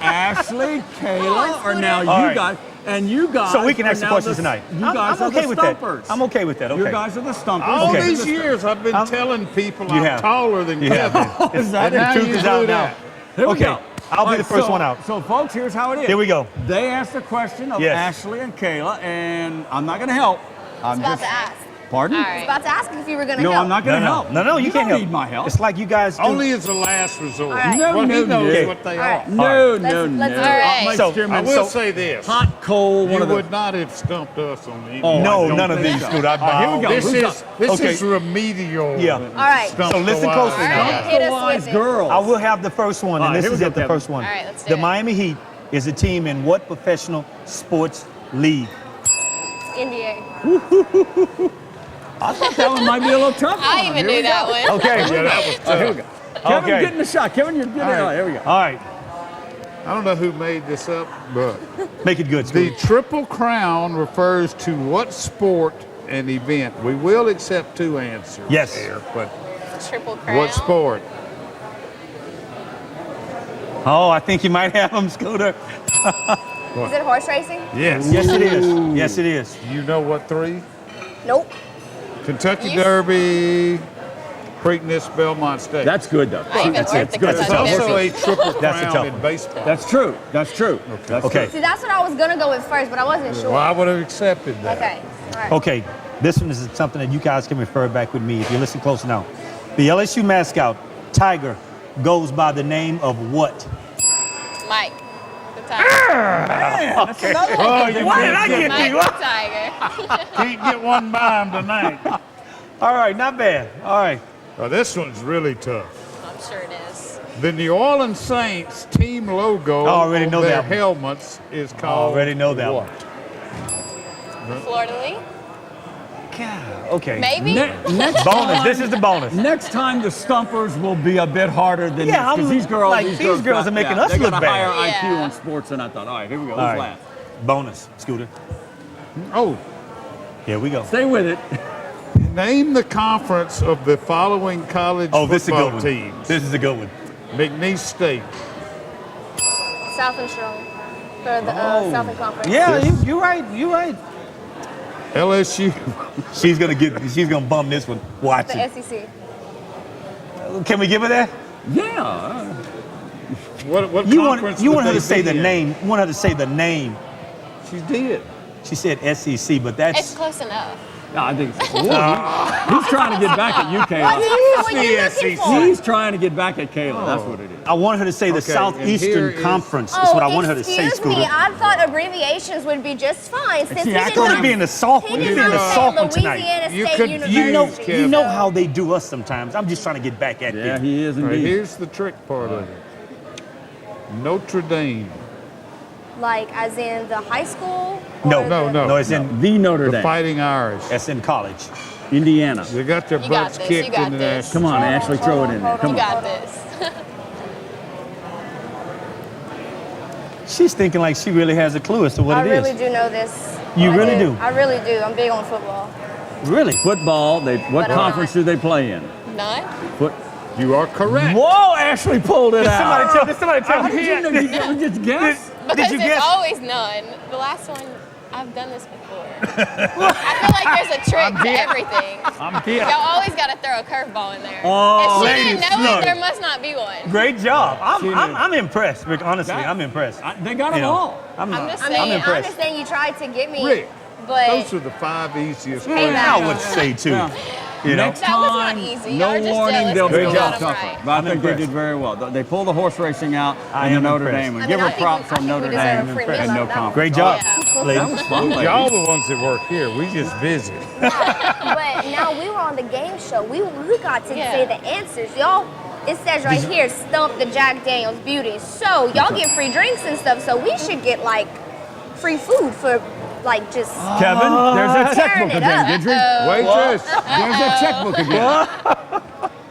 Ashley, Kayla are now you guys. And you guys. So we can ask the questions tonight. You guys are the stumpers. I'm okay with that. Okay. You guys are the stumpers. All these years I've been telling people I'm taller than Kevin. Is that the truth is out now? Here we go. I'll be the first one out. So, folks, here's how it is. Here we go. They asked a question of Ashley and Kayla, and I'm not going to help. I'm about to ask. Pardon? I was about to ask if you were going to help. help. No, I'm not going to help. No, you can't don't need my help. It's like you guys do. Only as a last resort. Right. No, well, he knows no. what they All are. right. No. All right. I will say this. Hot, cold, you would not have stumped us on any. No, none of these, dude. Here we go. This is remedial. Yeah. All right. So listen closely now. Hit us with it. Girls. I will have the first one, and this is the first one. All right, let's do the it. Miami Heat is a team in what professional sports league? NBA. I thought that one might be a little tough. I even knew that one. Okay. Yeah, that was tough. Here we go. Kevin, getting the shot. Kevin, you're good. Right. Here we go. All right. I don't know who made this up, but make it good. The Triple Crown refers to what sport and event? We will accept 2 answers. Yes. Here, but Triple Crown. what sport? Oh, I think you might have them, Scooter. What? Is it horse racing? Yes. Yes, it is. Yes, it is. You know what 3? Nope. Kentucky Derby, Preakness, Belmont State. That's good though. That's good. There's also a triple That's a crown tough in one. baseball. That's true. That's true. That's Okay. See, that's what I was gonna go with first, but I wasn't sure. Well, I would have accepted that. Okay. All right. Okay, this one is something that you guys can refer back with me if you listen close now. The LSU mascot, Tiger, goes by the name of what? Mike. The Tiger. Okay. Oh, you Why did I can't get Mike these? the Tiger. Can't get one by him tonight. All right, not bad. All right. Well, this one's really tough. I'm sure it is. The New Orleans Saints team logo I already on know their that one. helmets is called Already know that what? Florida Lee? Okay. Maybe? Next Bonus. time- This is the bonus. Next time the stumpers will be a bit harder than Yeah, this, 'cause I'm these girls, like, these girls are making us they look got a higher bad. IQ Yeah. on sports than I thought. All right, here we go. All Who's right. last? Bonus, Scooter. Oh, Here we go. Stay with it. name the conference of the following college Oh, this is a football good one. teams. This is a good one. McNeese State. Southern Strong. For the Southern Conference. Yeah, you're right. You're right. LSU. She's gonna bum this one. Watch The it. SEC. Can we give her that? Yeah. What You conference want would her they to say be the in? name. You want her to say the name. She did. She said SEC, but that's It's close enough. No, I think so. He's trying to get back at you, What Kayla. is you looking for? He's trying to get back at Kayla. That's what it is. I want her to say the Okay, and here Southeastern is- Conference. That's what I want her to say, Excuse Scooter. me, I thought abbreviations would be just fine. Since See, he I did couldn't not- be in the soft he one. did You're being not the say soft one tonight. Louisiana You State could- University. You know Kevin. how they do us sometimes. I'm just trying to get back at Yeah, them. he is All right, indeed. here's the trick part of it. Notre Dame. Like, as in the high school? No, Or No, the- no. No, it's in The Notre The Dame, Fighting Irish. that's in college. Indiana. They got their You got butts this, you kicked got in the this. Come on, Ashley, throw it in there. hold Come You on. got this. She's thinking like she really has a clue as to what I it really is. do know this. You I really do? I really do. I'm big on football. Really? Football. What But I'm conference do they play in? None? Foot. You are correct. Whoa, Ashley pulled it out. Did somebody tell How did you know? Did you just guess? Because you it's guess? always none. The last one, I've done this before. I feel like there's a trick to everything. I'm here. Y'all always got to throw a curveball in there. Oh, if she didn't ladies, know look. it, there must not be one. Great job. I'm impressed. Rick. Honestly, I'm impressed. They got You them know, all. I'm just I saying. mean, I impressed. understand you tried to get me, Rick, but those are the 5 easiest Hey, questions. now. I would say too. Yeah. You know. Next That was not time, easy. no Y'all are just warning, jealous they'll be because a you lot got 'em tougher. right. But I I'm think they impressed. did very well. They pulled the horse racing out I in the am Notre impressed. Dame. And I give mean, her I think props we- on I Notre think we deserve Dame a free and meal no out of that conference. Great job, Yeah. ladies. That was fun, ladies. Y'all the ones that work here. We just visit. but now we were on the game show. We got to Yeah. say the answers. Y'all, it says right here, stump the Jack Daniels Beauty. So y'all get free drinks and stuff. So we should get like free food for like just Kevin, there's a tearing checkbook it again. up. Did you? Waitress. There's a checkbook again.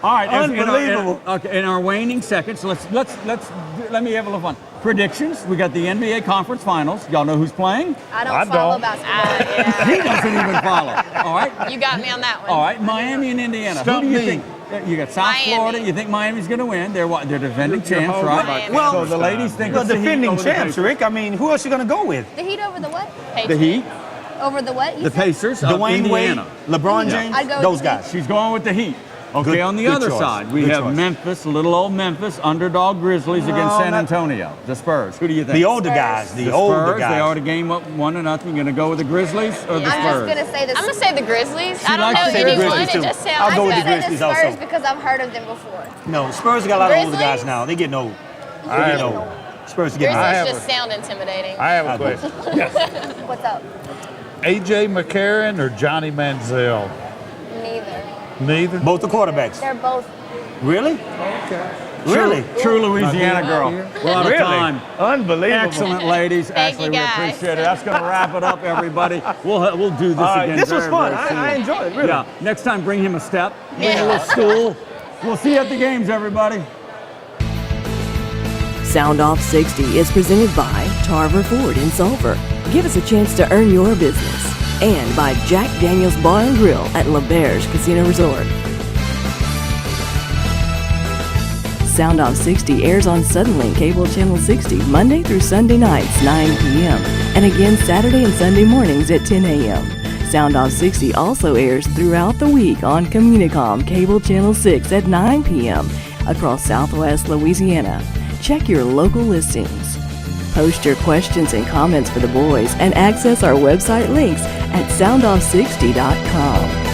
All right, Unbelievable. In our waning seconds, let me have a little fun. Predictions. We got the NBA Conference Finals. Y'all know who's playing? I don't I follow don't. basketball. He doesn't even follow. All right. You got me on that one. All right, Miami and Indiana. Stump Who do you me. think? You got South Miami. Florida. You think Miami's going to win? They're defending champs, holding right? Miami. Well, so the ladies think Well, it's the Heat defending over the champs, Pacers. Rick. I mean, who else you gonna go with? The Heat over the what? The Heat, Over the what? You the said? Pacers, of Dwayne Wade, Indiana. LeBron Yeah. James, I'd go with those the Heat. guys. She's going with the Heat. Okay, Good- on the good other choice. side, we Good have choice. Memphis, little old Memphis, underdog Grizzlies against No, San not- Antonio. The Spurs. Who do you think? The older guys. The The older Spurs, guys. they already game up 1-0. Going to go with the Grizzlies or the I'm Spurs? just gonna say the I'm going to say the Grizzlies. She I don't likes know to say the anyone. Grizzlies, It too. just sounds I'll go with the better. Grizzlies the Spurs also. because I've heard of them before. No, Spurs got a lot of older guys Grizzlies? now. They getting old. I They have getting a- old. Spurs are getting Grizzlies old. have just sound intimidating. I have a question. What's up? AJ McCarron or Johnny Manziel? Neither. Neither. Both the quarterbacks. They're both. Really? Really? True Louisiana girl. We're out of Really? time. Unbelievable. Excellent, ladies. Thank Ashley, you, we guys. appreciate it. That's going to wrap it up, everybody. We'll do this All right, again. this was very, fun. very soon. I enjoyed it, really. Yeah. Next time, bring him a step. Bring Yeah. a little stool. We'll see you at the games, everybody. Sound Off 60 is presented by Tarver Ford in Sulphur. Give us a chance to earn your business. And by Jack Daniels Bar and Grill at Lauberge Casino Resort. Sound Off 60 airs on Suddenlink Cable Channel 60 Monday through Sunday nights, 9 p.m. and again Saturday and Sunday mornings at 10 a.m. Sound Off 60 also airs throughout the week on Communicom Cable Channel 6 at 9 p.m. across Southwest Louisiana. Check your local listings. Post your questions and comments for the boys and access our website links at soundoff60.com.